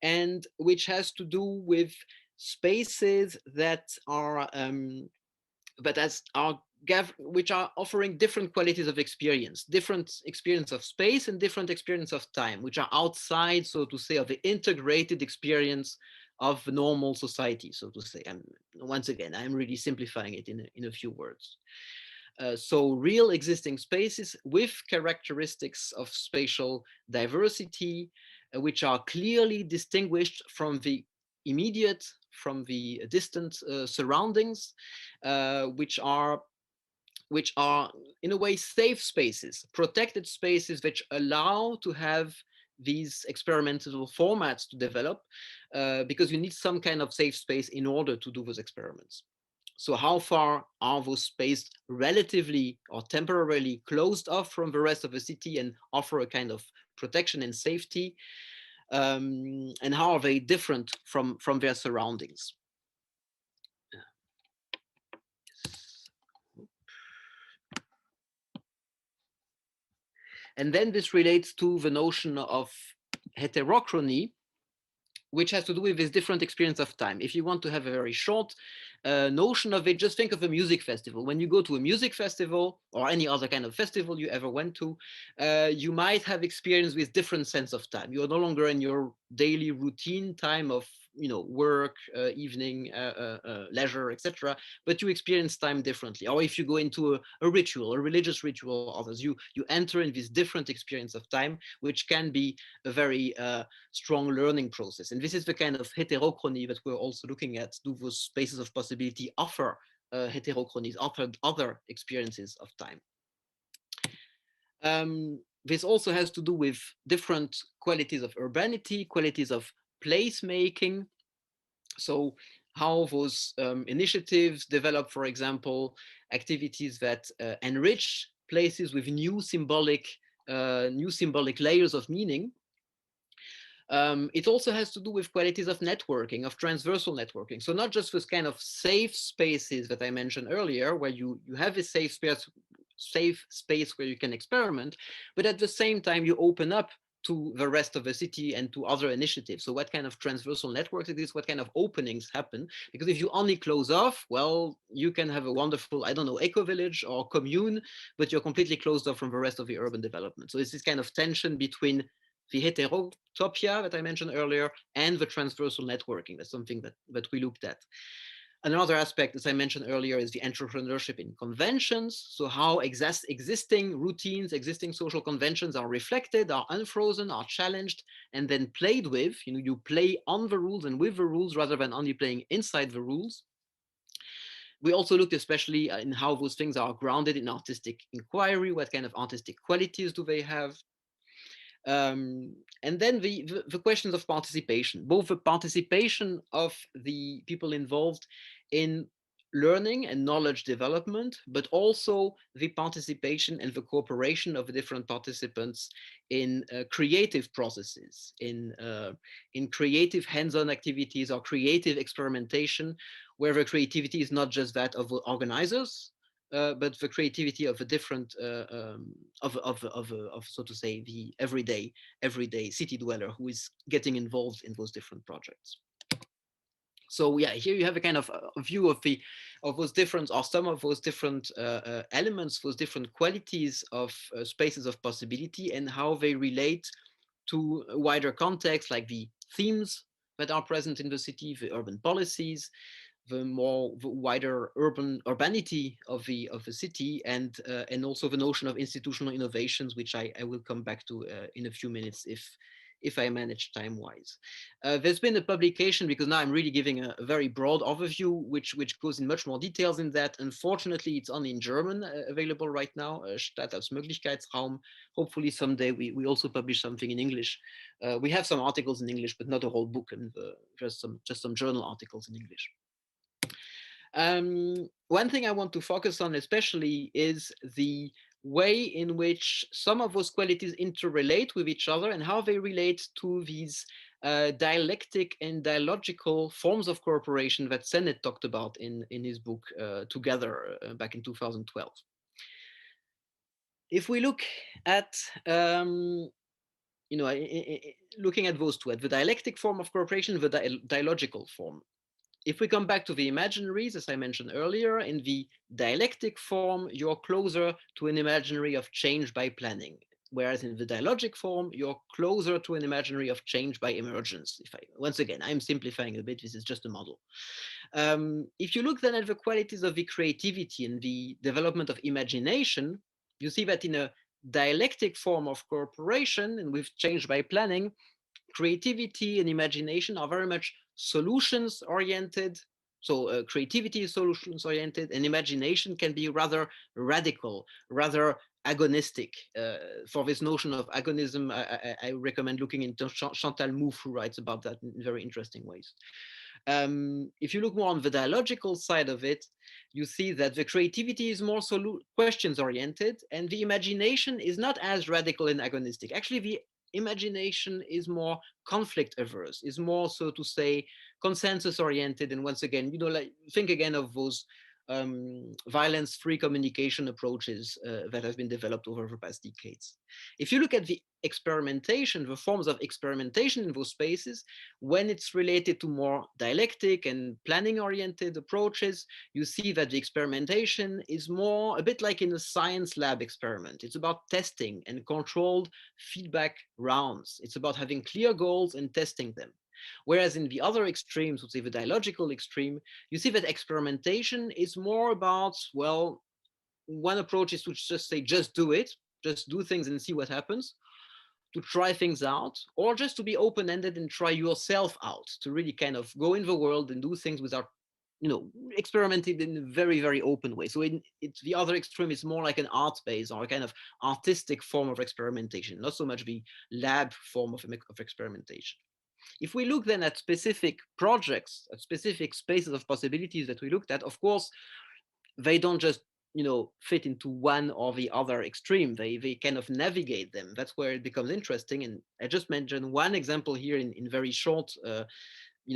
and which has to do with spaces that are which are offering different qualities of experience, different experience of space and different experience of time, which are outside, so to say, of the integrated experience of normal society, so to say. And once again, I'm really simplifying it in a few words. So real existing spaces with characteristics of spatial diversity, which are clearly distinguished from the immediate, from the distant surroundings, which are in a way safe spaces, protected spaces which allow to have these experimental formats to develop, because you need some kind of safe space in order to do those experiments. So how far are those spaces relatively or temporarily closed off from the rest of the city and offer a kind of protection and safety? And how are they different from their surroundings? And then this relates to the notion of heterochrony, which has to do with this different experience of time. If you want to have a very short notion of it, just think of a music festival. When you go to a music festival or any other kind of festival you ever went to, you might have experience with different sense of time. You are no longer in your daily routine time of work, evening, leisure, etc., but you experience time differently. Or if you go into a ritual, a religious ritual, or others, you enter in this different experience of time, which can be a very strong learning process. And this is the kind of heterochrony that we're also looking at. Do those spaces of possibility offer heterochronies, offer other experiences of time? This also has to do with different qualities of urbanity, qualities of placemaking. So how those initiatives develop, for example, activities that enrich places with new symbolic layers of meaning. It also has to do with qualities of networking, of transversal networking. So not just with kind of safe spaces that I mentioned earlier, where you have a safe space where you can experiment, but at the same time you open up to the rest of the city and to other initiatives. So what kind of transversal networks it is, what kind of openings happen? Because if you only close off, well, you can have a wonderful, I don't know, eco-village or commune, but you're completely closed off from the rest of the urban development. So it's this kind of tension between the heterotopia that I mentioned earlier and the transversal networking. That's something that we looked at. Another aspect, as I mentioned earlier, is the entrepreneurship in conventions. So how existing routines, existing social conventions are reflected, are unfrozen, are challenged, and then played with. You play on the rules and with the rules rather than only playing inside the rules. We also looked especially in how those things are grounded in artistic inquiry. What kind of artistic qualities do they have? And then the questions of participation, both the participation of the people involved in learning and knowledge development, but also the participation and the cooperation of the different participants in creative processes, in creative hands-on activities or creative experimentation, where the creativity is not just that of the organizers, but the creativity of a different of so to say the everyday city dweller who is getting involved in those different projects. So yeah, here you have a kind of a view of those different, or some of those different elements, those different qualities of spaces of possibility, and how they relate to a wider context, like the themes that are present in the city, the urban policies, the wider urbanity of the city, and also the notion of institutional innovations, which I will come back to in a few minutes if I manage time wise. There's been a publication, because now I'm really giving a very broad overview, which goes in much more details in that. Unfortunately, it's only in German available right now, Stadt als Möglichkeitsraum. Hopefully someday we also publish something in English. We have some articles in English, but not a whole book, and just some journal articles in English. One thing I want to focus on especially is the way in which some of those qualities interrelate with each other, and how they relate to these dialectic and dialogical forms of cooperation that Sennett talked about in his book Together back in 2012. If we look at looking at those two, at the dialectic form of cooperation, the dialogical form. If we come back to the imaginaries, as I mentioned earlier, in the dialectic form, you're closer to an imaginary of change by planning. Whereas in the dialogic form, you're closer to an imaginary of change by emergence. Once again, I'm simplifying a bit, this is just a model. If you look then at the qualities of the creativity and the development of imagination, you see that in a dialectic form of cooperation and with change by planning, creativity and imagination are very much solutions oriented. So creativity is solutions oriented, and imagination can be rather radical, rather agonistic. For this notion of agonism, I recommend looking into Chantal Mouffe, who writes about that in very interesting ways. If you look more on the dialogical side of it, you see that the creativity is more questions oriented, and the imagination is not as radical and agonistic. Actually, the imagination is more conflict averse, is more, so to say, consensus oriented. And once again, like, think again of those violence-free communication approaches that have been developed over the past decades. If you look at the experimentation, the forms of experimentation in those spaces, when it's related to more dialectic and planning-oriented approaches, you see that the experimentation is more a bit like in a science lab experiment. It's about testing and controlled feedback rounds. It's about having clear goals and testing them. Whereas in the other extremes, let's say the dialogical extreme, you see that experimentation is more about, well, one approach is to just say, just do it, just do things and see what happens, to try things out, or just to be open-ended and try yourself out, to really kind of go in the world and do things without, experimenting in a very, very open way. So it's the other extreme is more like an art-based or a kind of artistic form of experimentation, not so much the lab form of experimentation. If we look then at specific projects, at specific spaces of possibilities that we looked at, of course, they don't just fit into one or the other extreme. They kind of navigate them. That's where it becomes interesting. And I just mentioned one example here in very short,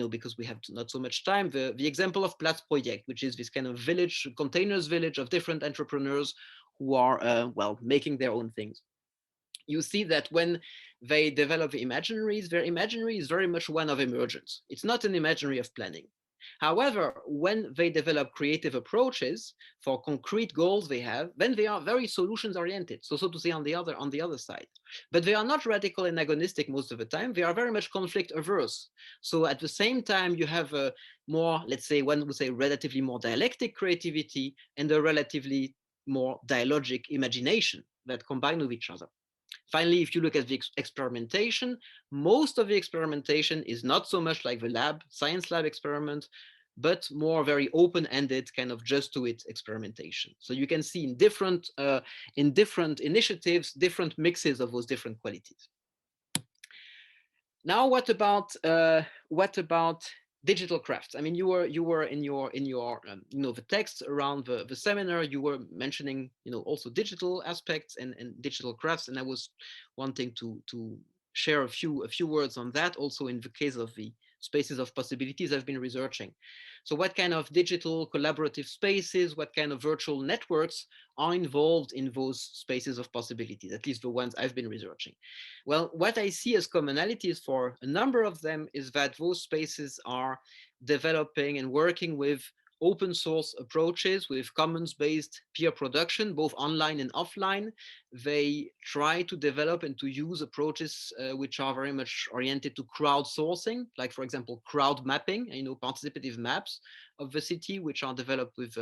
because we have not so much time, the example of Platzprojekt, which is this kind of village, containers village of different entrepreneurs who are, making their own things. You see that when they develop the imaginaries, their imaginary is very much one of emergence. It's not an imaginary of planning. However, when they develop creative approaches for concrete goals they have, then they are very solutions oriented. So to say, on the other side, but they are not radical and agonistic most of the time. They are very much conflict averse. So at the same time, you have a more, let's say, one would say, relatively more dialectic creativity and a relatively more dialogic imagination that combine with each other. Finally, if you look at the experimentation, most of the experimentation is not so much like the science lab experiment, but more very open-ended kind of just do it experimentation. So you can see in different initiatives, different mixes of those different qualities. Now, what about digital crafts? I mean, you were in your the text around the seminar. You were mentioning also digital aspects and digital crafts, and I was wanting to share a few words on that. Also, in the case of the spaces of possibilities I've been researching. So, what kind of digital collaborative spaces? What kind of virtual networks are involved in those spaces of possibilities? At least the ones I've been researching. Well, what I see as commonalities for a number of them is that those spaces are developing and working with open source approaches with commons based peer production, both online and offline. They try to develop and to use approaches which are very much oriented to crowdsourcing, like, for example, crowd mapping, participative maps of the city, which are developed with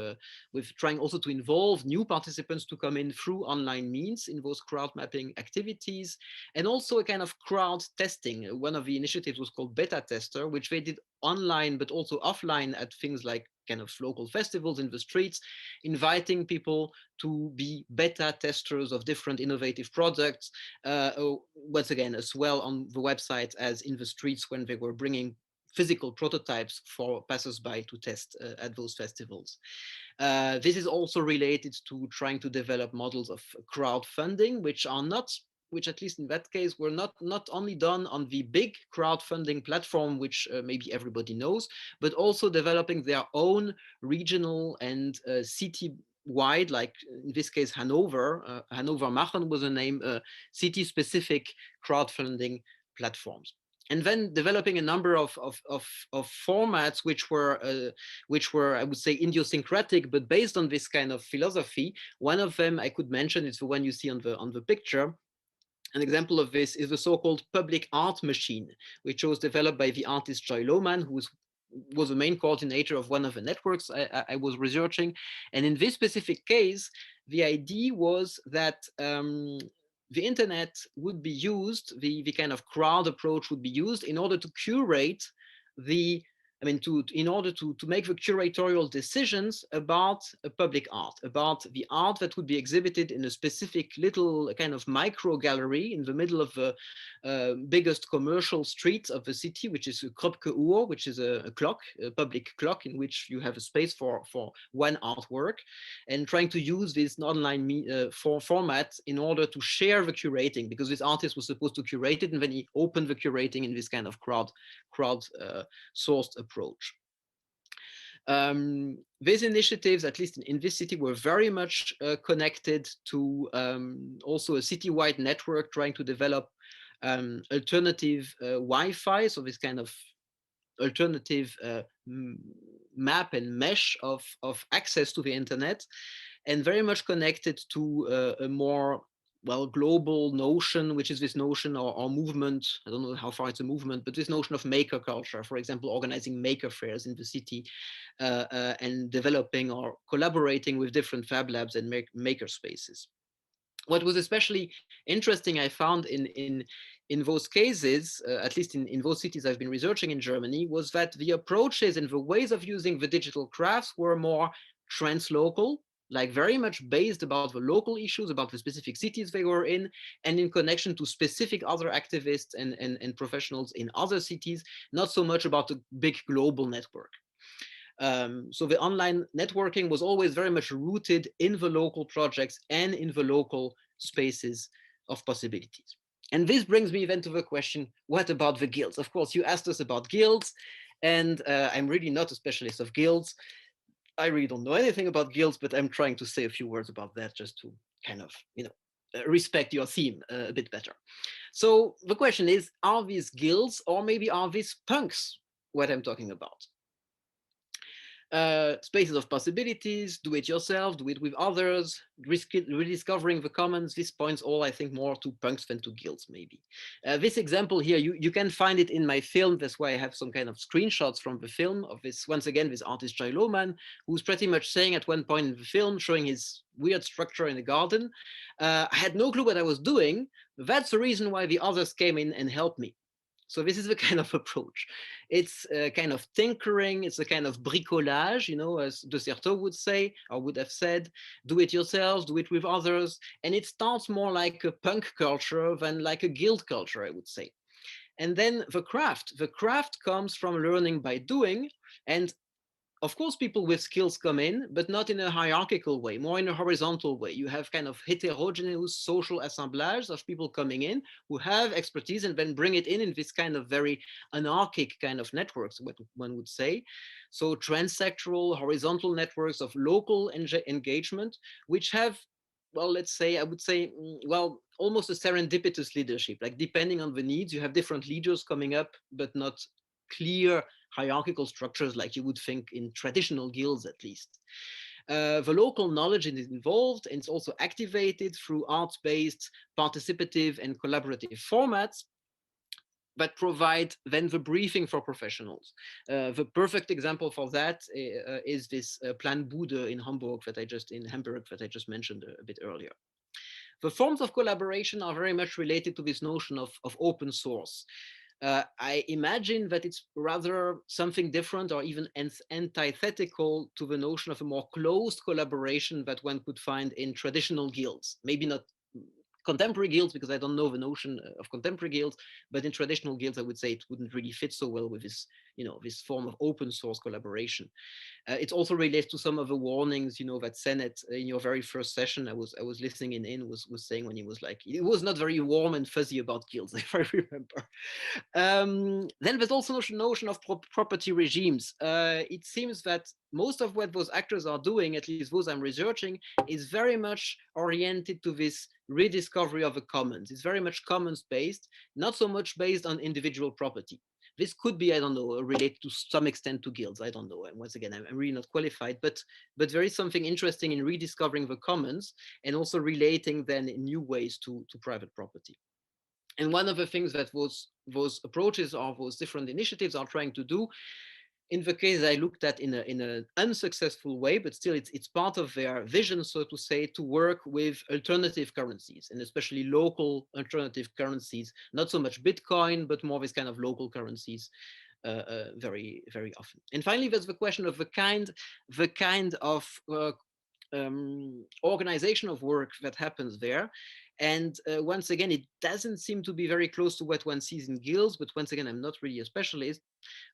trying also to involve new participants to come in through online means in those crowd mapping activities, and also a kind of crowd testing. One of the initiatives was called Beta Tester, which they did online but also offline at things like kind of local festivals in the streets, inviting people to be beta testers of different innovative products. Once again, as well on the website as in the streets when they were bringing physical prototypes for passersby to test at those festivals. This is also related to trying to develop models of crowdfunding, which at least in that case were not only done on the big crowdfunding platform, which maybe everybody knows, but also developing their own regional and city wide, like in this case Hanover Machen was a name, city specific crowdfunding platforms, and then developing a number of formats which were, I would say, idiosyncratic, but based on this kind of philosophy. One of them I could mention is the one you see on the picture. An example of this is the so-called public art machine, which was developed by the artist Joy Lohman, who was the main coordinator of one of the networks I was researching. And in this specific case, the idea was that the internet would be used, the kind of crowd approach would be used in order to curate the in order to make the curatorial decisions about a public art, about the art that would be exhibited in a specific little kind of micro gallery in the middle of the biggest commercial street of the city, which is Kropke Uhr, which is a clock, a public clock in which you have a space for one artwork, and trying to use this online format in order to share the curating, because this artist was supposed to curate it, and then he opened the curating in this kind of crowd sourced approach. These initiatives, at least in this city, were very much connected to also a citywide network trying to develop alternative Wi-Fi, so this kind of alternative map and mesh of access to the internet, and very much connected to a more global notion, which is this notion or movement. I don't know how far it's a movement, but this notion of maker culture, for example, organizing maker fairs in the city, and developing or collaborating with different fab labs and maker spaces. What was especially interesting, I found in those cases, at least in those cities I've been researching in Germany, was that the approaches and the ways of using the digital crafts were more translocal, like very much based about the local issues, about the specific cities they were in, and in connection to specific other activists and professionals in other cities, not so much about a big global network. So the online networking was always very much rooted in the local projects and in the local spaces of possibilities. And this brings me then to the question, what about the guilds? Of course, you asked us about guilds, and I'm really not a specialist of guilds. I really don't know anything about guilds, but I'm trying to say a few words about that just to kind of, respect your theme a bit better. So the question is, are these guilds, or maybe are these punks, what I'm talking about? Spaces of possibilities, do it yourself, do it with others, rediscovering the commons. This points all, I think, more to punks than to guilds, maybe. This example here, you can find it in my film. That's why I have some kind of screenshots from the film of this, once again, this artist Jai Lohman, who's pretty much saying at one point in the film, showing his weird structure in the garden, I had no clue what I was doing. That's the reason why the others came in and helped me. So this is the kind of approach. It's a kind of tinkering. It's a kind of bricolage, as De Certeau would say, or would have said, do it yourselves, do it with others. And it starts more like a punk culture than like a guild culture, I would say. And then the craft. The craft comes from learning by doing. And of course, people with skills come in, but not in a hierarchical way, more in a horizontal way. You have kind of heterogeneous social assemblages of people coming in who have expertise and then bring it in this kind of very anarchic kind of networks, what one would say. So transsectoral, horizontal networks of local engagement, which have, well, let's say, I would say, well, almost a serendipitous leadership. Like depending on the needs, you have different leaders coming up, but not clear hierarchical structures like you would think in traditional guilds, at least. The local knowledge is involved and it's also activated through arts-based, participative, and collaborative formats that provide then the briefing for professionals. The perfect example for that is this Plan Bude in Hamburg that I just mentioned a bit earlier. The forms of collaboration are very much related to this notion of open source. I imagine that it's rather something different or even antithetical to the notion of a more closed collaboration that one could find in traditional guilds. Maybe not contemporary guilds, because I don't know the notion of contemporary guilds, but in traditional guilds, I would say it wouldn't really fit so well with this, this form of open source collaboration. It also relates to some of the warnings, that Sennett in your very first session I was listening in was saying when he was like, it was not very warm and fuzzy about guilds, if I remember. Then there's also notion of property regimes. It seems that most of what those actors are doing, at least those I'm researching, is very much oriented to this rediscovery of the commons. It's very much commons based, not so much based on individual property. This could be, I don't know, related to some extent to guilds. I don't know. And once again, I'm really not qualified, but there is something interesting in rediscovering the commons and also relating then in new ways to private property. And one of the things that those approaches or those different initiatives are trying to do, in the case I looked at in an unsuccessful way, but still it's part of their vision, so to say, to work with alternative currencies and especially local alternative currencies, not so much Bitcoin, but more this kind of local currencies very, very often. And finally, there's the question of the kind of organization of work that happens there. And once again, it doesn't seem to be very close to what one sees in guilds, but once again, I'm not really a specialist.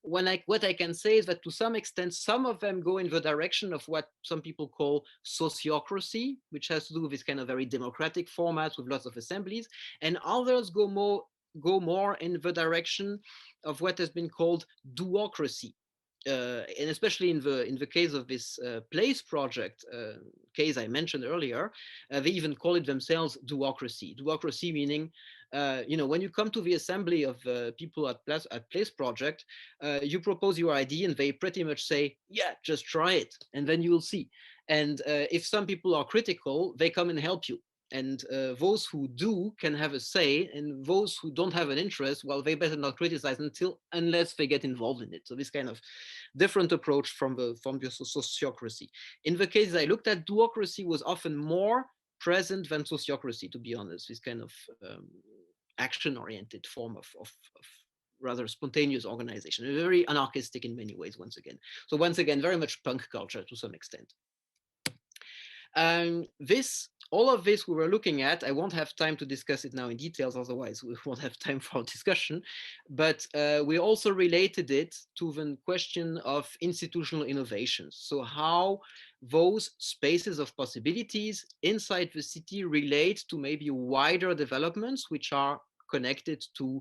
What I can say is that to some extent, some of them go in the direction of what some people call sociocracy, which has to do with this kind of very democratic format with lots of assemblies, and others go more in the direction of what has been called duocracy, and especially in the case of this place project case I mentioned earlier, they even call it themselves duocracy. Duocracy meaning, when you come to the assembly of people at place project, you propose your idea and they pretty much say, yeah, just try it, and then you will see. And if some people are critical, they come and help you. And those who do can have a say, and those who don't have an interest, well, they better not criticize unless they get involved in it. So this kind of different approach from the sociocracy. In the cases I looked at, duocracy was often more present than sociocracy, to be honest. This kind of action-oriented form of rather spontaneous organization, very anarchistic in many ways. Once again, very much punk culture to some extent. All of this we were looking at, I won't have time to discuss it now in details, otherwise we won't have time for discussion, but we also related it to the question of institutional innovations. So how those spaces of possibilities inside the city relate to maybe wider developments which are connected to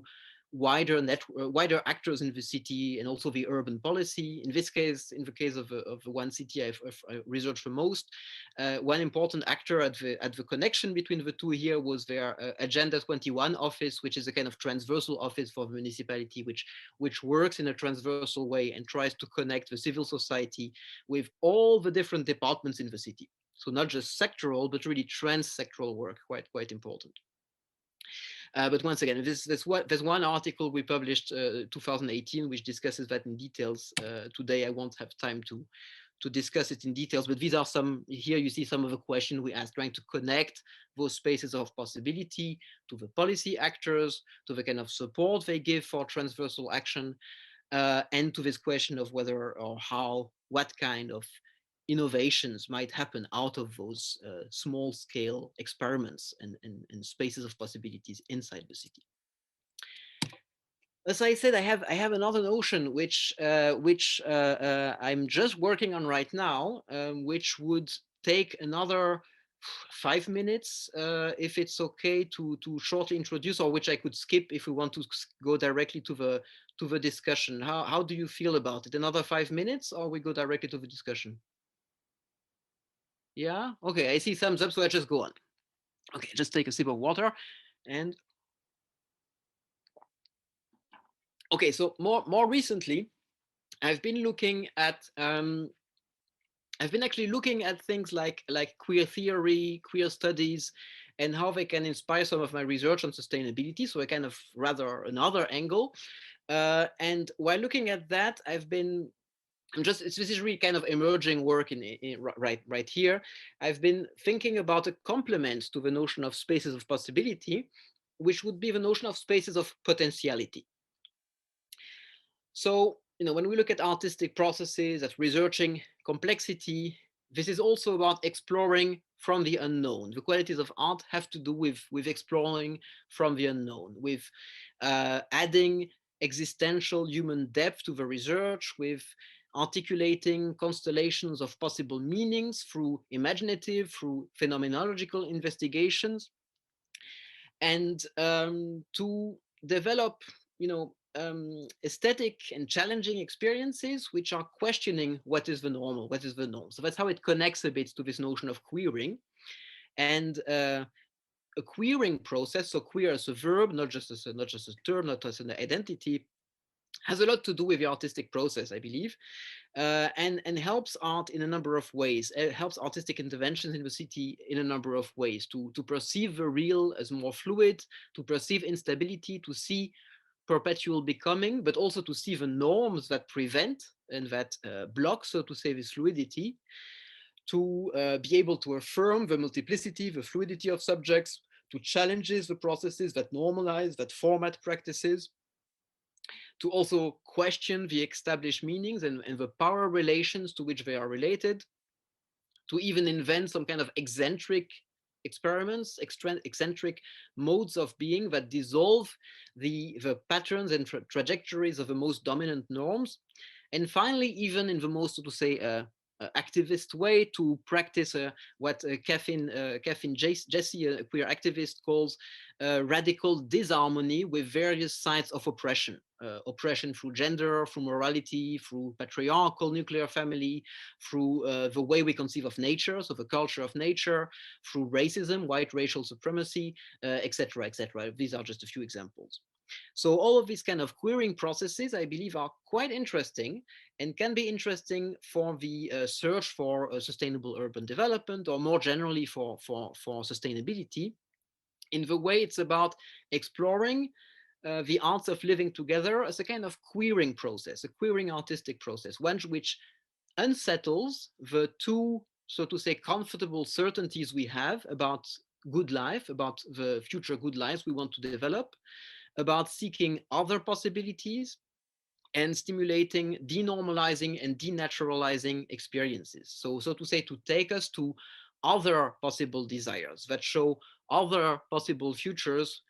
wider actors in the city and also the urban policy. In this case, in the case of the one city I've researched the most, one important actor at the connection between the two here was their Agenda 21 office, which is a kind of transversal office for the municipality, which works in a transversal way and tries to connect the civil society with all the different departments in the city. So not just sectoral, but really trans-sectoral work, quite important. But once again, there's one article we published 2018, which discusses that in details. Today, I won't have time to discuss it in details, but these are some, here you see some of the questions we asked, trying to connect those spaces of possibility to the policy actors, to the kind of support they give for transversal action, and to this question of whether or how, what kind of innovations might happen out of those small scale experiments and spaces of possibilities inside the city. as I said, I have another notion which I'm just working on right now, which would take another 5 minutes, if it's okay to shortly introduce, or which I could skip if we want to go directly to the discussion. How do you feel about it? Another 5 minutes, or we go directly to the discussion? Yeah. Okay. I see thumbs up, so I just go on. Okay. Just take a sip of water, and okay. So more recently, I've been looking at I've been actually looking at things like queer theory, queer studies, and how they can inspire some of my research on sustainability. So I kind of rather another angle. And while looking at that, I'm just this is really kind of emerging work in right here. I've been thinking about a complement to the notion of spaces of possibility, which would be the notion of spaces of potentiality. So, when we look at artistic processes, at researching complexity, this is also about exploring from the unknown. The qualities of art have to do with exploring from the unknown, with adding existential human depth to the research, with articulating constellations of possible meanings through imaginative, through phenomenological investigations, and to develop, aesthetic and challenging experiences which are questioning what is the normal, what is the norm. So that's how it connects a bit to this notion of queering. And a queering process, so queer as a verb, not just a term, not as an identity, has a lot to do with the artistic process, I believe, and helps art in a number of ways. It helps artistic interventions in the city in a number of ways to perceive the real as more fluid, to perceive instability, to see perpetual becoming, but also to see the norms that prevent and that block, so to say, this fluidity, to be able to affirm the multiplicity, the fluidity of subjects, to challenges the processes that normalize, that format practices, to also question the established meanings and the power relations to which they are related, to even invent some kind of eccentric experiments, eccentric modes of being that dissolve the patterns and trajectories of the most dominant norms. And finally, even in the most, so to say, activist way, to practice what Catherine Jesse, a queer activist, calls radical disharmony with various sides of oppression. Oppression through gender, through morality, through patriarchal nuclear family, through the way we conceive of nature, so the culture of nature, through racism, white racial supremacy, etc., etc. These are just a few examples. So all of these kind of queering processes, I believe, are quite interesting and can be interesting for the search for sustainable urban development, or more generally for sustainability, in the way it's about exploring the arts of living together as a kind of queering process, a queering artistic process, one which unsettles the two, so to say, comfortable certainties we have about good life, about the future good lives we want to develop, about seeking other possibilities, and stimulating denormalizing and denaturalizing experiences. So to say, to take us to other possible desires that show other possible futures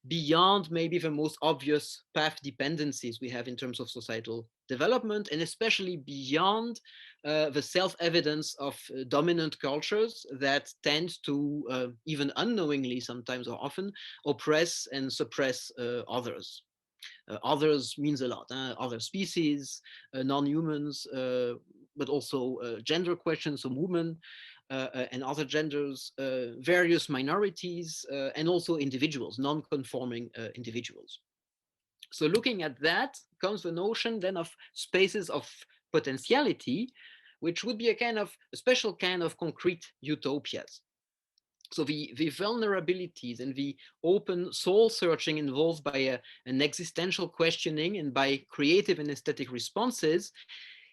beyond maybe the most obvious path dependencies we have in terms of societal development, and especially beyond the self-evidence of dominant cultures that tend to, even unknowingly sometimes or often, oppress and suppress others. Others means a lot, other species, non-humans, but also gender questions, so women and other genders, various minorities, and also individuals, non-conforming individuals. So looking at that comes the notion then of spaces of potentiality, which would be a special kind of concrete utopias. So the vulnerabilities and the open soul searching involved by an existential questioning and by creative and aesthetic responses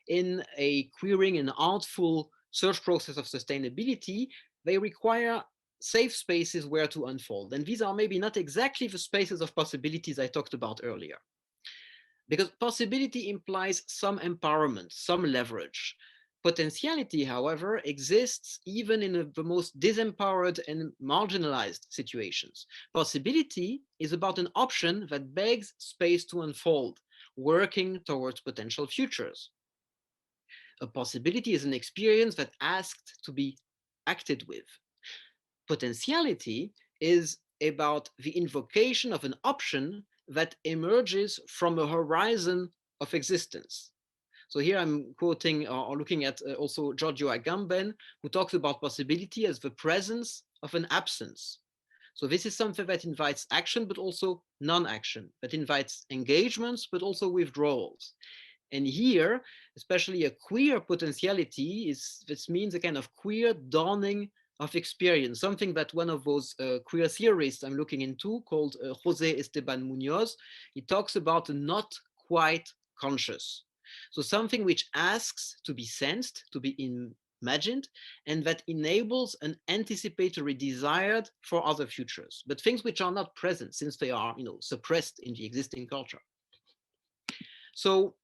in a queering and artful search process of sustainability, they require safe spaces where to unfold. And these are maybe not exactly the spaces of possibilities I talked about earlier, because possibility implies some empowerment, some leverage. Potentiality, however, exists even in the most disempowered and marginalized situations. Possibility is about an option that begs space to unfold, working towards potential futures. A possibility is an experience that asked to be acted with. Potentiality is about the invocation of an option that emerges from a horizon of existence. So here I'm quoting or looking at also Giorgio Agamben, who talks about possibility as the presence of an absence. So this is something that invites action, but also non-action, that invites engagements, but also withdrawals. And here, especially a queer potentiality this means a kind of queer dawning of experience, something that one of those queer theorists I'm looking into called Jose Esteban Munoz, he talks about not quite conscious. So something which asks to be sensed, to be imagined, and that enables an anticipatory desire for other futures, but things which are not present since they are, suppressed in the existing culture. So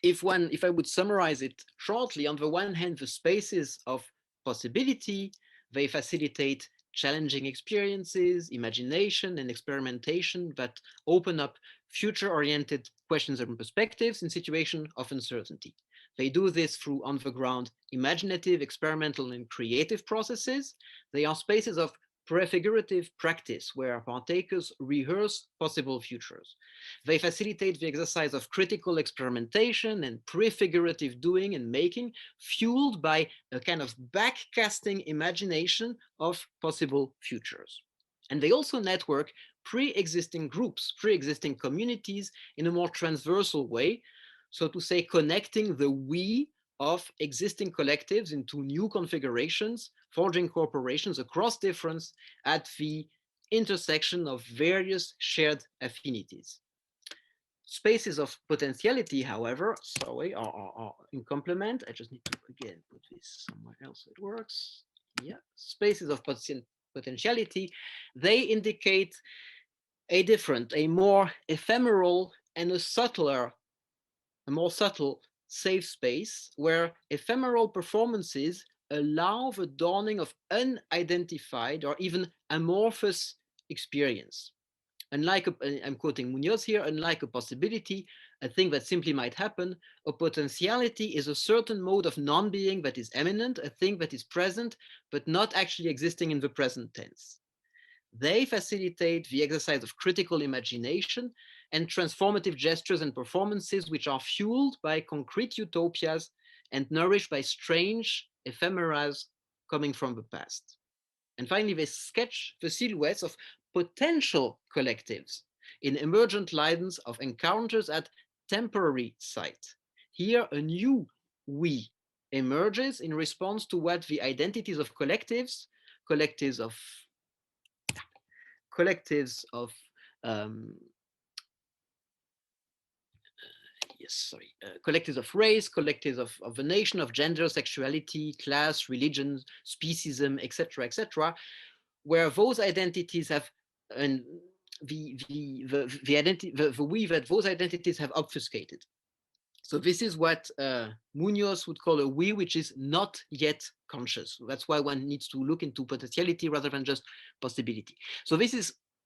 if I would summarize it shortly, on the one hand, the spaces of possibility, they facilitate challenging experiences, imagination, and experimentation that open up future-oriented questions and perspectives in situations of uncertainty. They do this through on-the-ground imaginative, experimental, and creative processes. They are spaces of prefigurative practice where partakers rehearse possible futures. They facilitate the exercise of critical experimentation and prefigurative doing and making, fueled by a kind of backcasting imagination of possible futures. And they also network pre-existing groups, pre-existing communities in a more transversal way, so to say, connecting the we of existing collectives into new configurations, forging corporations across difference at the intersection of various shared affinities. Spaces of potentiality, however, sorry, are in complement. I just need to again put this somewhere else so it works. Yeah, spaces of potentiality, they indicate a different, a more ephemeral and a more subtle safe space where ephemeral performances allow the dawning of unidentified or even amorphous experience. Unlike, I'm quoting Munoz here, unlike a possibility, a thing that simply might happen, a potentiality is a certain mode of non-being that is eminent, a thing that is present, but not actually existing in the present tense. They facilitate the exercise of critical imagination and transformative gestures and performances which are fueled by concrete utopias and nourished by strange ephemeras coming from the past. And finally, they sketch the silhouettes of potential collectives in emergent lines of encounters at temporary site. Here, a new we emerges in response to what the identities of collectives of collectives of um, collectives of race, collectives of a nation, of gender, sexuality, class, religion, speciesism, etc., where those identities have and the we that those identities have obfuscated. So this is what Munoz would call a we, which is not yet conscious. That's why one needs to look into potentiality rather than just possibility. So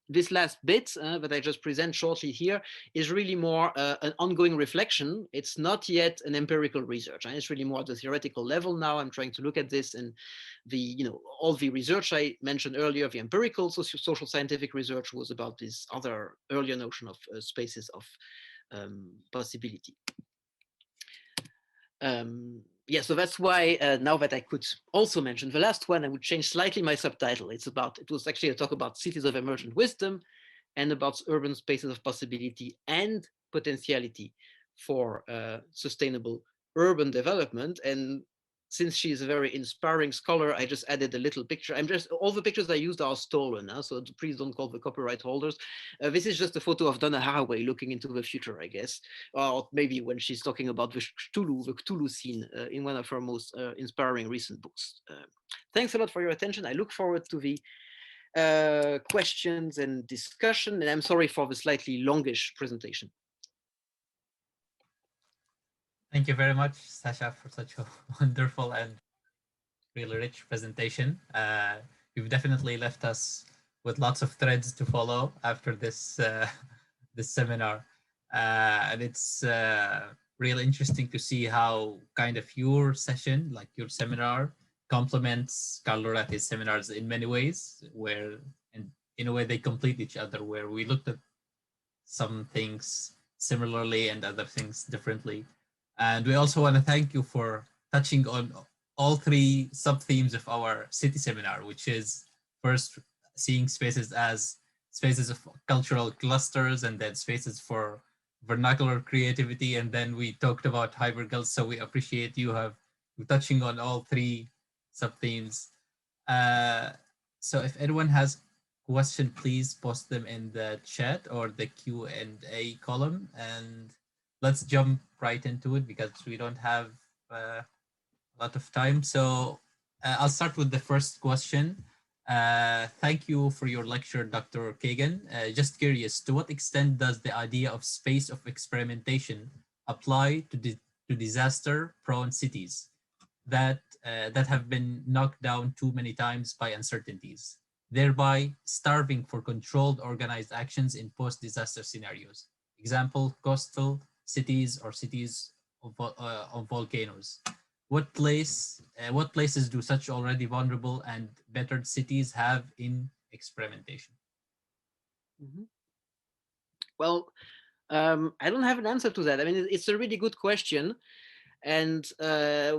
this last bit that I just present shortly here is really more an ongoing reflection. It's not yet an empirical research. It's really more at the theoretical level now. I'm trying to look at this, and all the research I mentioned earlier, the empirical social scientific research, was about this other earlier notion of spaces of possibility. Yeah, so that's why now that I could also mention the last one, I would change slightly my subtitle. It was actually a talk about cities of emergent wisdom and about urban spaces of possibility and potentiality for sustainable urban development. And since she's a very inspiring scholar, I just added a little picture. All the pictures I used are stolen, so please don't call the copyright holders. This is just a photo of Donna Haraway looking into the future, I guess, or maybe when she's talking about the Cthulhu scene in one of her most inspiring recent books. Thanks a lot for your attention. I look forward to the questions and discussion, and I'm sorry for the slightly longish presentation. Thank you very much, Sasha, for such a wonderful and really rich presentation. You've definitely left us with lots of threads to follow after this this seminar, and it's really interesting to see how kind of your session, like your seminar, complements Carlo Ratti's seminars in many ways, where in a way they complete each other. Where we looked at some things similarly and other things differently. And we also want to thank you for touching on all three sub themes of our city seminar, which is first seeing spaces as spaces of cultural clusters and then spaces for vernacular creativity. And then we talked about hypergulls. So we appreciate you touching on all three sub themes. Uh, so if anyone has question, please post them in the chat or the Q&A column, and let's jump right into it because we don't have a lot of time. So I'll start with the first question. Thank you for your lecture, Dr. Kagan. Just curious, to what extent does the idea of space of experimentation apply to disaster-prone cities that have been knocked down too many times by uncertainties, thereby starving for controlled, organized actions in post-disaster scenarios? Example: coastal cities or cities of volcanoes. What places do such already vulnerable and bettered cities have in experimentation? Mhm. Well, I don't have an answer to that. I mean, it's a really good question. And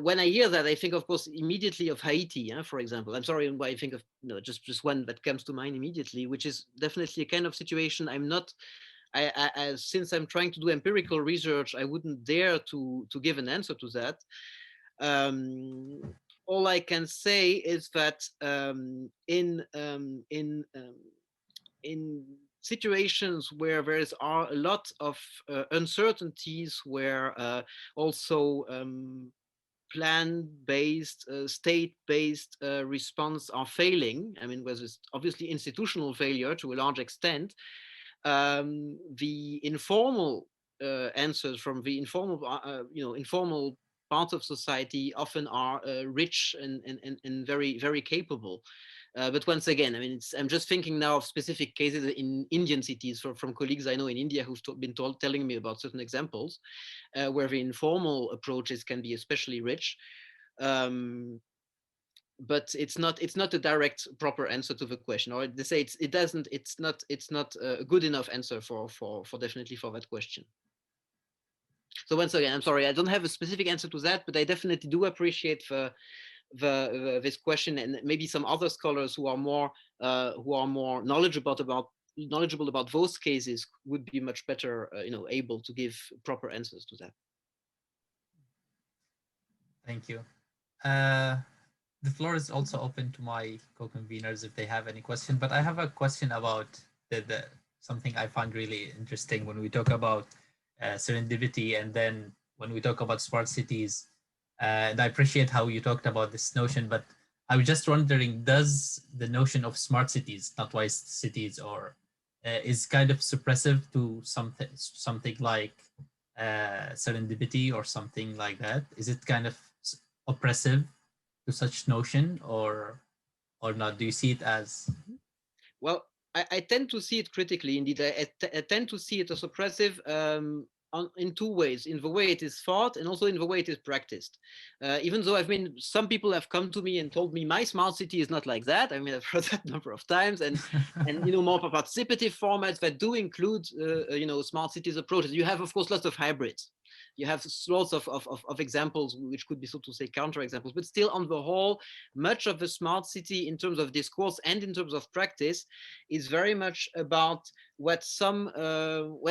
when I hear that, I think, of course, immediately of Haiti, for example. I'm sorry, why I think of just one that comes to mind immediately, which is definitely a kind of situation I'm not. Since I'm trying to do empirical research, I wouldn't dare to give an answer to that. Um, all I can say is that in situations where there are a lot of uncertainties, where also plan-based, state-based response are failing. I mean, there's obviously institutional failure to a large extent. The informal answers from the informal parts of society often are rich and very very capable. But once again, I mean, I'm just thinking now of specific cases in Indian cities from colleagues I know in India who've telling me about certain examples where the informal approaches can be especially rich. Um, but it's not a direct proper answer to the question, or they say it doesn't it's not a good enough answer for definitely for that question. So once again, I'm sorry, I don't have a specific answer to that, but I definitely do appreciate this question, and maybe some other scholars who are more knowledgeable about those cases would be much better able to give proper answers to that. Thank you. Uh, the floor is also open to my co-conveners if they have any question. But I have a question about the something I find really interesting when we talk about serendipity, and then when we talk about smart cities. And I appreciate how you talked about this notion, but I was just wondering, does the notion of smart cities, not wise cities, or is kind of suppressive to something like serendipity or something like that? Is it kind of oppressive to such notion, or not? Do you see it as? Well, I tend to see it critically. Indeed, I tend to see it as oppressive in two ways: in the way it is thought, and also in the way it is practiced. Even though some people have come to me and told me my smart city is not like that. I mean, I've heard that a number of times, and more participative formats that do include smart cities approaches. You have, of course, lots of hybrids. You have lots of examples which could be, so to say, counter examples, but still, on the whole, much of the smart city in terms of discourse and in terms of practice is very much about what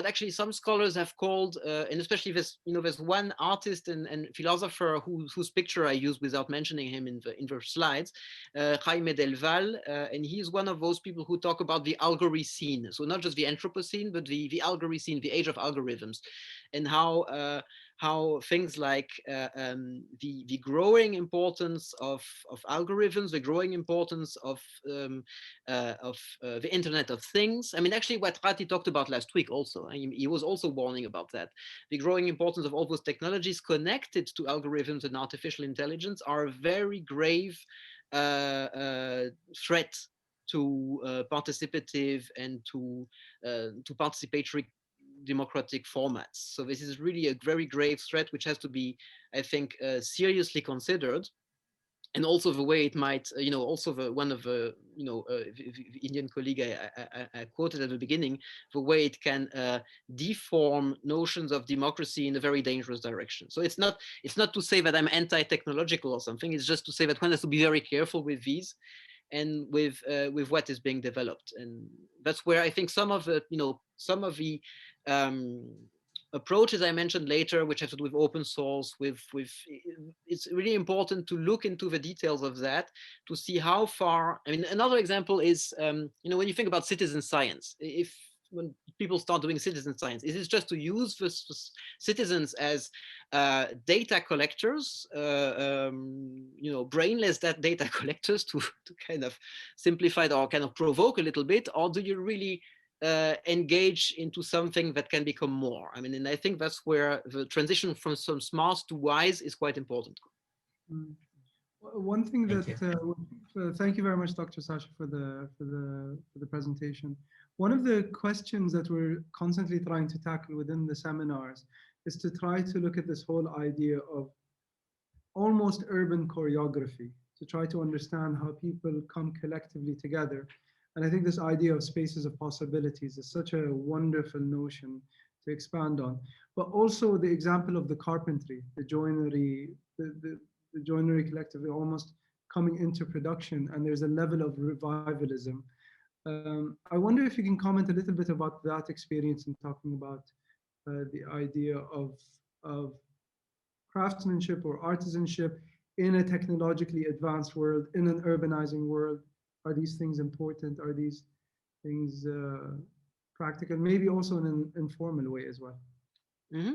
actually some scholars have called, and especially there's one artist and philosopher whose picture I use without mentioning him in the slides, Jaime Del Val, and he's one of those people who talk about the Algoricene. So not just the Anthropocene, but the Algoricene, the age of algorithms, and how how things like the growing importance of algorithms, the growing importance of the Internet of Things. I mean, actually, what Rati talked about last week also, he was also warning about that. The growing importance of all those technologies connected to algorithms and artificial intelligence are a very grave threat to participative and to participatory democratic formats. So this is really a very grave threat, which has to be, I think, seriously considered. And also the way it might, also the one of the, the Indian colleague I quoted at the beginning, the way it can deform notions of democracy in a very dangerous direction. So it's not to say that I'm anti-technological or something. It's just to say that one has to be very careful with these and with what is being developed. And that's where I think some of the um, approaches I mentioned later, which have to do with open source, it's really important to look into the details of that to see how far. I mean, another example is, when you think about citizen science, if when people start doing citizen science, is it just to use the citizens as data collectors, brainless data collectors to kind of simplify it or kind of provoke a little bit, or do you really engage into something that can become more? I mean, and I think that's where the transition from some smart to wise is quite important. Mm. One thing Thank that you. thank you very much, Dr. Sacha, for the presentation. One of the questions that we're constantly trying to tackle within the seminars is to try to look at this whole idea of almost urban choreography, to try to understand how people come collectively together. And I think this idea of spaces of possibilities is such a wonderful notion to expand on. But also the example of the carpentry, the joinery, the joinery collectively almost coming into production, and there's a level of revivalism. I wonder if you can comment a little bit about that experience in talking about the idea of craftsmanship or artisanship in a technologically advanced world, in an urbanizing world. Are these things important? Are these things practical? Maybe also in an informal way as well. Mm-hmm.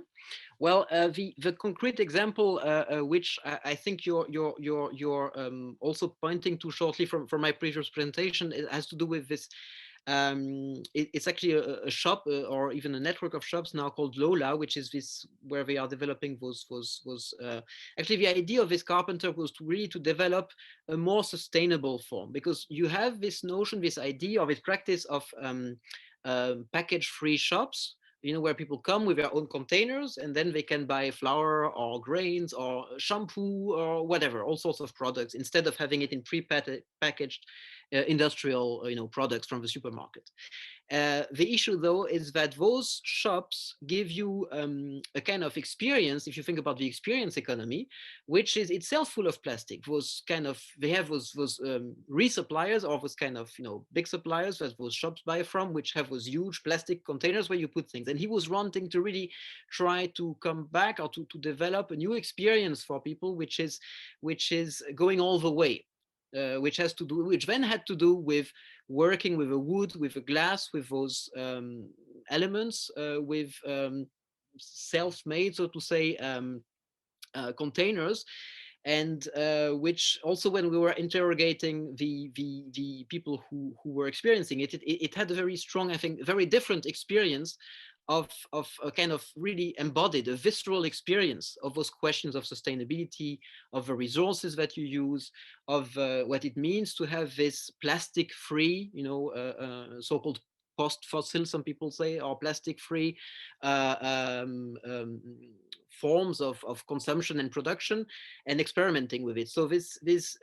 Well, the concrete example, which I think you're also pointing to shortly from my previous presentation, it has to do with this. It's actually a shop or even a network of shops now called Lola, which is this where they are developing was actually the idea of this carpenter was to really to develop a more sustainable form, because you have this notion, this idea of this practice of package-free shops, where people come with their own containers and then they can buy flour or grains or shampoo or whatever, all sorts of products, instead of having it in pre-packaged industrial products from the supermarket. The issue, though, is that those shops give you a kind of experience, if you think about the experience economy, which is itself full of plastic. They have those resuppliers, or those kind of big suppliers that those shops buy from, which have those huge plastic containers where you put things. And he was wanting to really try to come back, or to develop a new experience for people, which is going all the way. Which then had to do with working with a wood, with a glass, with those elements, with self-made, so to say, containers, and which also, when we were interrogating the people who were experiencing it, it had a very strong, I think, very different experience of a kind of really embodied, a visceral experience of those questions of sustainability, of the resources that you use, of what it means to have this plastic-free, so-called post-fossil, some people say, or plastic-free forms of consumption and production, and experimenting with it. So this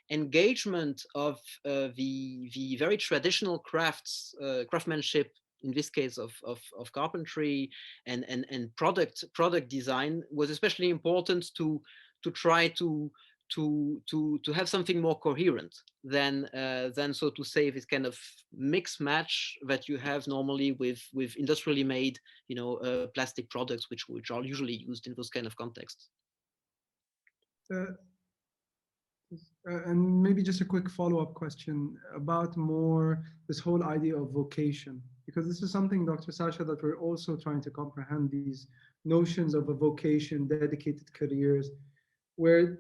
engagement of the very traditional craftsmanship, in this case of carpentry and product design, was especially important to try to have something more coherent than so to say this kind of mix match that you have normally with industrially made plastic products, which are usually used in those kind of contexts. And maybe just a quick follow-up question about more this whole idea of vocation. because this is something, Dr. Sasha, that we're also trying to comprehend, these notions of a vocation, dedicated careers, where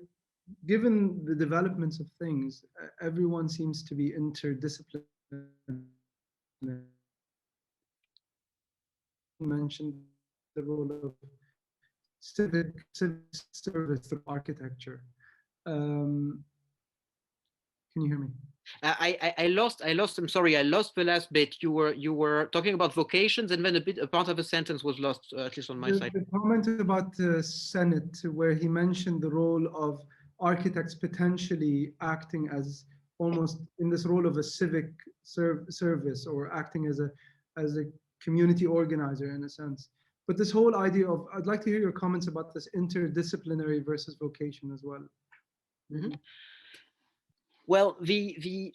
given the developments of things, everyone seems to be interdisciplinary. Mentioned the role of civic service through architecture. Can you hear me? I lost. I'm sorry. I lost the last bit. You were talking about vocations, and then a part of a sentence was lost, at least on my side. The comment about the Senate, where he mentioned the role of architects potentially acting as almost in this role of a civic service, or acting as a community organizer in a sense. But this whole idea of, I'd like to hear your comments about this interdisciplinary versus vocation as well. Mm-hmm. Well, the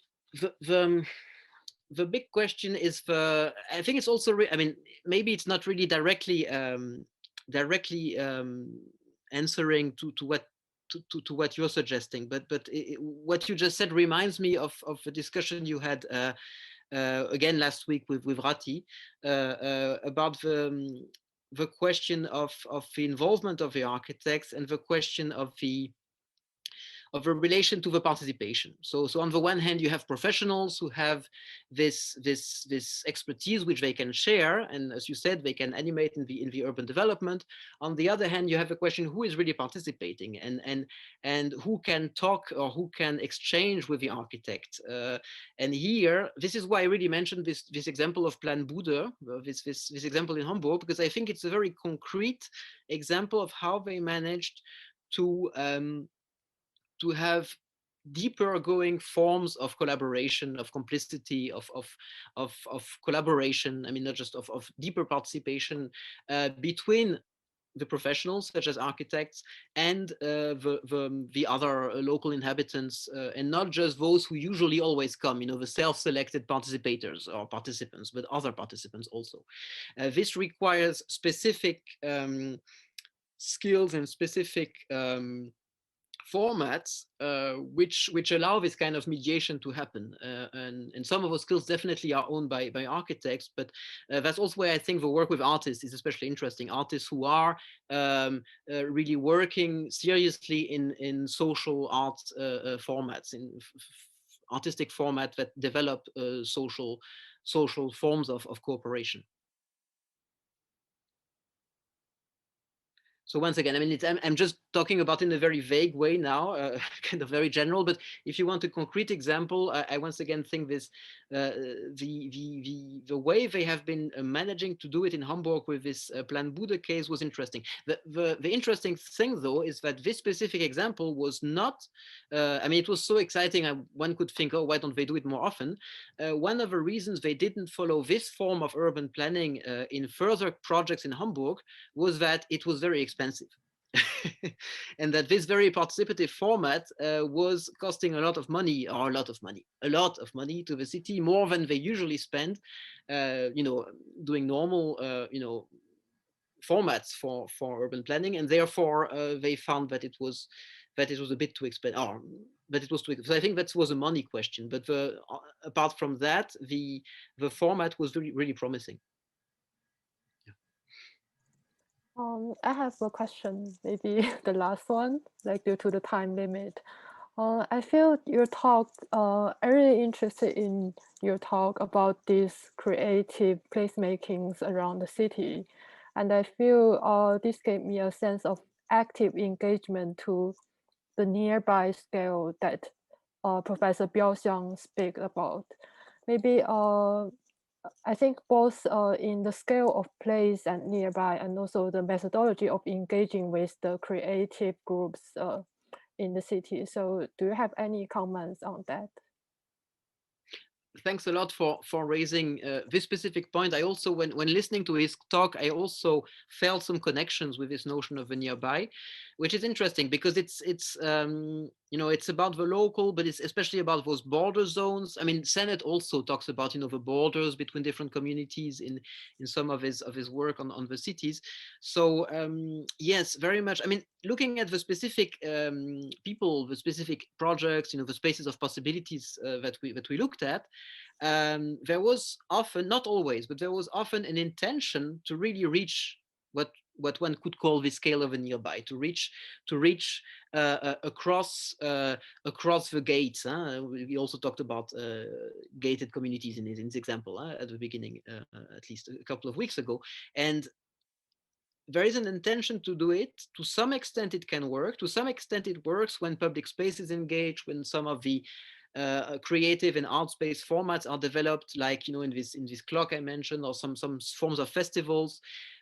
big question is I think it's also, I mean, maybe it's not really directly answering to what you're suggesting, but what you just said reminds me of a discussion you had again last week with Rati about the question of the involvement of the architects, and the question of a relation to the participation. So on the one hand, you have professionals who have this expertise which they can share, and as you said, they can animate in the urban development. On the other hand, you have a question: who is really participating, and who can talk or who can exchange with the architect? And here, this is why I really mentioned this example of Plan Bude, this example in Hamburg, because I think it's a very concrete example of how they managed to have deeper going forms of collaboration, of complicity, of collaboration. I mean, not just of deeper participation between the professionals, such as architects, and the other local inhabitants, and not just those who usually always come, you know, the self-selected participators or participants, but other participants also. This requires specific skills and specific formats which allow this kind of mediation to happen, and some of those skills definitely are owned by architects, but that's also where I think the work with artists is especially interesting. Artists who are really working seriously in social art formats, in artistic format that develop social forms of cooperation. So once again, I mean, I'm just talking about in a very vague way now, kind of very general. But if you want a concrete example, I once again think this the way they have been managing to do it in Hamburg with this Plan Bude case was interesting. The interesting thing, though, is that this specific example was not. I mean, it was so exciting. One could think, oh, why don't they do it more often? One of the reasons they didn't follow this form of urban planning in further projects in Hamburg was that it was very expensive. And that this very participative format was costing a lot of money to the city, more than they usually spend, you know, doing normal, you know, formats for urban planning, and therefore they found that it was a bit too expensive. But it was too expensive. So I think that was a money question. But apart from that, the format was really promising. I have a question, maybe the last one, like due to the time limit. I feel your talk, I'm really interested in your talk about these creative placemakings around the city. And I feel this gave me a sense of active engagement to the nearby scale that Professor Biaoxiang speak about. Maybe I think both in the scale of place and nearby, and also the methodology of engaging with the creative groups in the city. So do you have any comments on that? Thanks a lot for raising this specific point. I also, when listening to his talk, I also felt some connections with this notion of the nearby. which is interesting because it's you know, it's about the local, but it's especially about those border zones. I mean, Sennett also talks about, you know, the borders between different communities in some of his work on the cities. So yes, very much. I mean, looking at the specific people, the specific projects, you know, the spaces of possibilities that we looked at, there was often, not always, but there was often an intention to really reach what one could call the scale of a nearby, to reach across the gates. We also talked about gated communities in his example at the beginning, at least a couple of weeks ago, and there is an intention to do it. To some extent, it can work. To some extent, it works when public space is engaged, when some of the creative and art space formats are developed, like, you know, in this clock I mentioned, or some forms of festivals.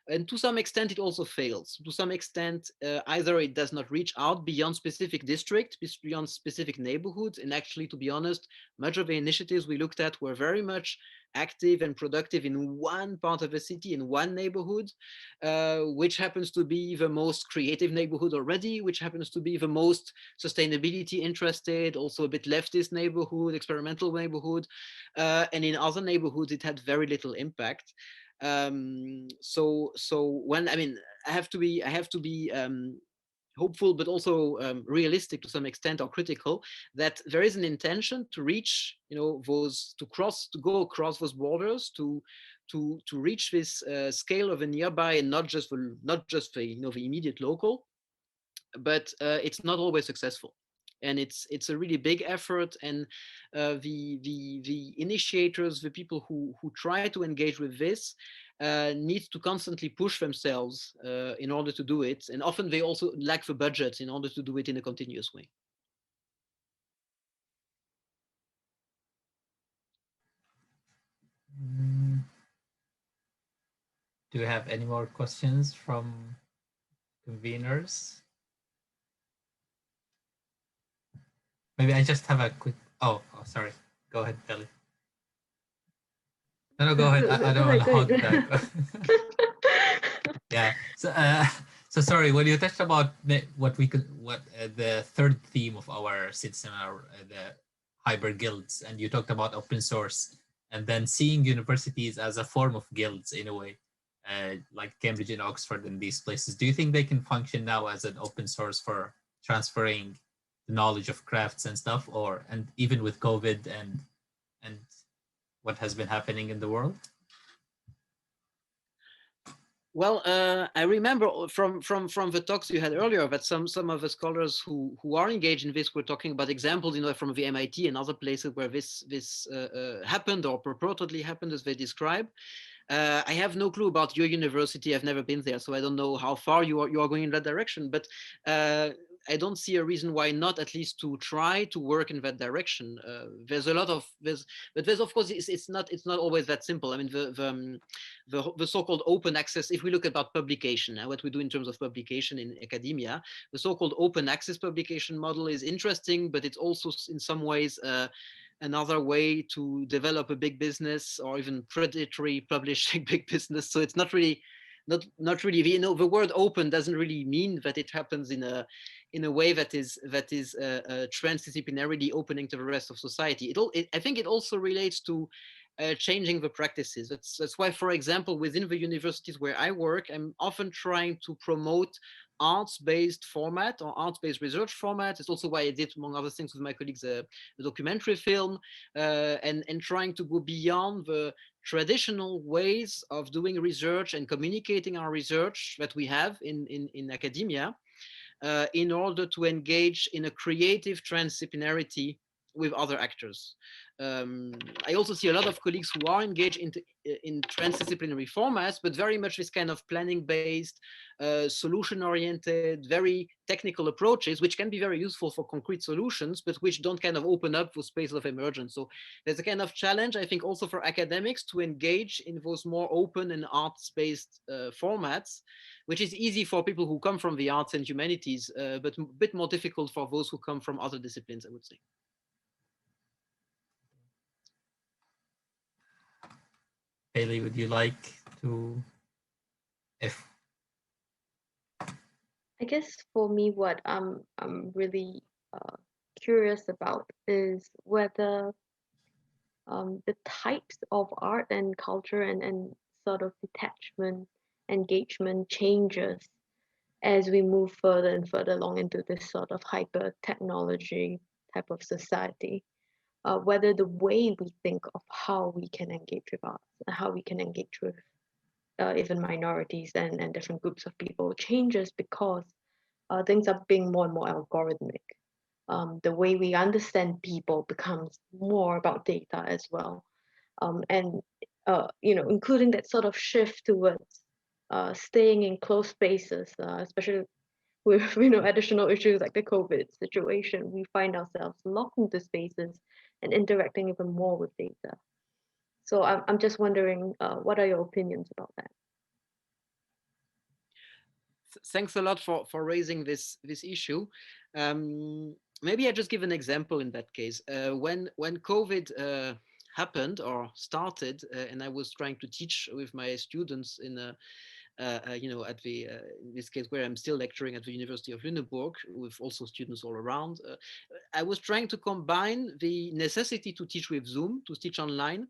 And to some extent, it also fails. To some extent, either it does not reach out beyond specific districts, beyond specific neighborhoods. And actually, to be honest, much of the initiatives we looked at were very much active and productive in one part of a city, in one neighborhood, which happens to be the most creative neighborhood already, which happens to be the most sustainability interested, also a bit leftist neighborhood, experimental neighborhood. And in other neighborhoods, it had very little impact. So when, I mean, I have to be hopeful, but also realistic to some extent, or critical, that there is an intention to reach, you know, to go across those borders, to reach this scale of a nearby, and not just the, you know, the immediate local, but it's not always successful. And it's a really big effort, and the initiators, the people who try to engage with this, need to constantly push themselves in order to do it, and often they also lack the budget in order to do it in a continuous way. Do you have any more questions from conveners? Maybe I just have a quick. Oh, sorry. Go ahead, Kelly. No, go ahead. I don't want to hog that. Yeah. So sorry. When you touched about the third theme of our SID seminar, the hybrid guilds, and you talked about open source, and then seeing universities as a form of guilds in a way, like Cambridge and Oxford and these places. Do you think they can function now as an open source for transferring the knowledge of crafts and stuff, and even with COVID and what has been happening in the world? Well, I remember from the talks you had earlier that some of the scholars who are engaged in this were talking about examples, you know, from the MIT and other places where this happened, or purportedly happened, as they describe. I have no clue about your university. I've never been there, so I don't know how far you are going in that direction. But I don't see a reason why not, at least to try to work in that direction. There's a lot of but there's, of course, it's not always that simple. I mean, the so-called open access. If we look about publication, what we do in terms of publication in academia, the so-called open access publication model is interesting, but it's also in some ways another way to develop a big business, or even predatory publishing big business. So it's not really, you know, the word open doesn't really mean that it happens in a way that is transdisciplinarily opening to the rest of society. I think it also relates to changing the practices. That's why, for example, within the universities where I work, I'm often trying to promote arts-based format, or arts-based research format. It's also why I did, among other things, with my colleagues, a documentary film, and trying to go beyond the traditional ways of doing research and communicating our research that we have in academia, in order to engage in a creative transdisciplinarity with other actors. I also see a lot of colleagues who are engaged in transdisciplinary formats, but very much this kind of planning-based, solution-oriented, very technical approaches, which can be very useful for concrete solutions, but which don't kind of open up the space of emergence. So there's a kind of challenge, I think, also for academics to engage in those more open and arts-based formats, which is easy for people who come from the arts and humanities, but a bit more difficult for those who come from other disciplines, I would say. Haley, would you like to, if I guess for me, what I'm really curious about is whether the types of art and culture and sort of detachment, engagement changes as we move further and further along into this sort of hyper technology type of society. Whether the way we think of how we can engage with art, how we can engage with even minorities and different groups of people changes because things are being more and more algorithmic. The way we understand people becomes more about data as well, and including that sort of shift towards staying in close spaces, especially with additional issues like the COVID situation. We find ourselves locked into spaces and interacting even more with data. So I'm just wondering, what are your opinions about that? Thanks a lot for raising this issue. Maybe I just give an example in that case. When COVID happened or started, and I was trying to teach with my students in a at the in this case where I'm still lecturing at the University of Lüneburg with also students all around. I was trying to combine the necessity to teach with Zoom, to teach online,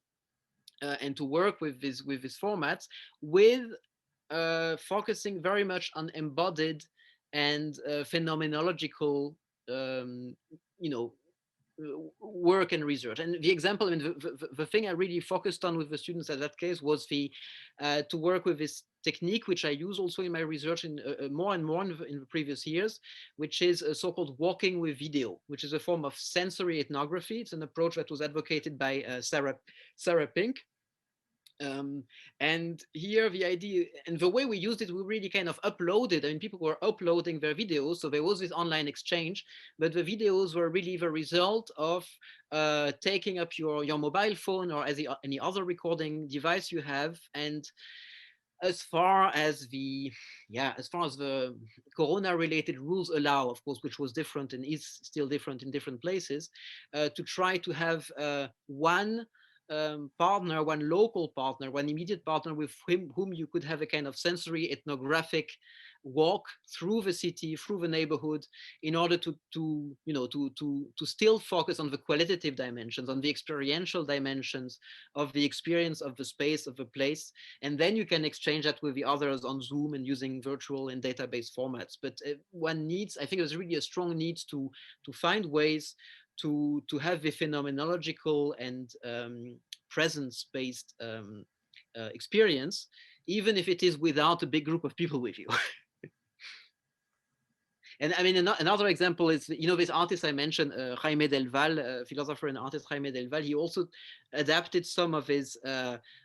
and to work with these formats with focusing very much on embodied and phenomenological, um, you know, work and research. And the example, I mean, the thing I really focused on with the students at that case was to work with this technique, which I use also in my research in more and more in the previous years, which is a so-called walking with video, which is a form of sensory ethnography. It's an approach that was advocated by Sarah Pink. And here the idea and the way we used it, we really kind of uploaded. I mean, people were uploading their videos, so there was this online exchange, but the videos were really the result of taking up your mobile phone or any other recording device you have. And as far as the corona related rules allow, of course, which was different and is still different in different places, to try to have one partner, one local partner, one immediate partner with whom you could have a kind of sensory ethnographic walk through the city, through the neighborhood, in order to still focus on the qualitative dimensions, on the experiential dimensions of the experience of the space, of the place. And then you can exchange that with the others on Zoom and using virtual and database formats. But one needs, I think there's really a strong need to find ways to have the phenomenological and presence-based experience, even if it is without a big group of people with you. And I mean, another example is, this artist I mentioned, Jaime Del Val, philosopher and artist Jaime Del Val. He also adapted some of his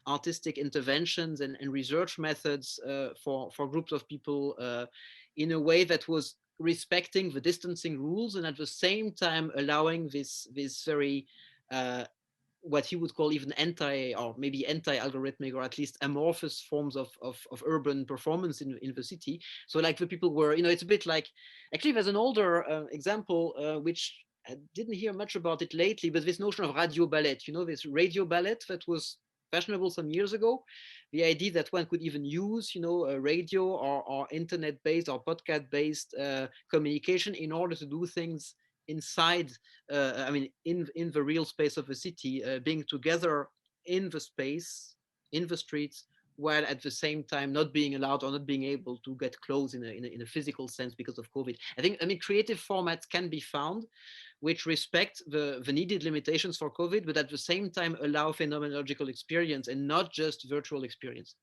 artistic interventions and research methods for groups of people in a way that was respecting the distancing rules and at the same time allowing this very what he would call even anti-algorithmic or at least amorphous forms of urban performance in the city. So like the people were, it's a bit like, actually there's an older example which I didn't hear much about it lately, but this notion of radio ballet, this radio ballet that was fashionable some years ago, the idea that one could even use, a radio or internet-based or podcast-based communication in order to do things inside, in the real space of the city, being together in the space, in the streets, while at the same time not being allowed or not being able to get close in a physical sense because of COVID. I mean, creative formats can be found which respect the needed limitations for COVID, but at the same time allow phenomenological experience and not just virtual experience.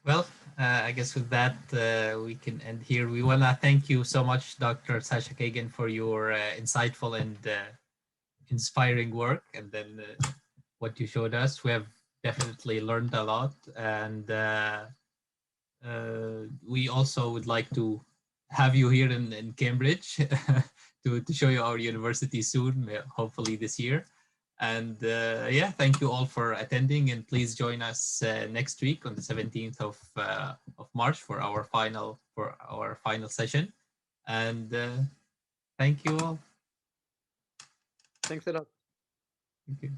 Well, I guess with that, we can end here. We want to thank you so much, Dr. Sacha Kagan, for your insightful and inspiring work, and then what you showed us. We have definitely learned a lot, and we also would like to have you here in Cambridge to show you our university soon, hopefully this year. And yeah, thank you all for attending, and please join us next week on the 17th of March for our final session. And thank you all. Thanks a lot. Thank you.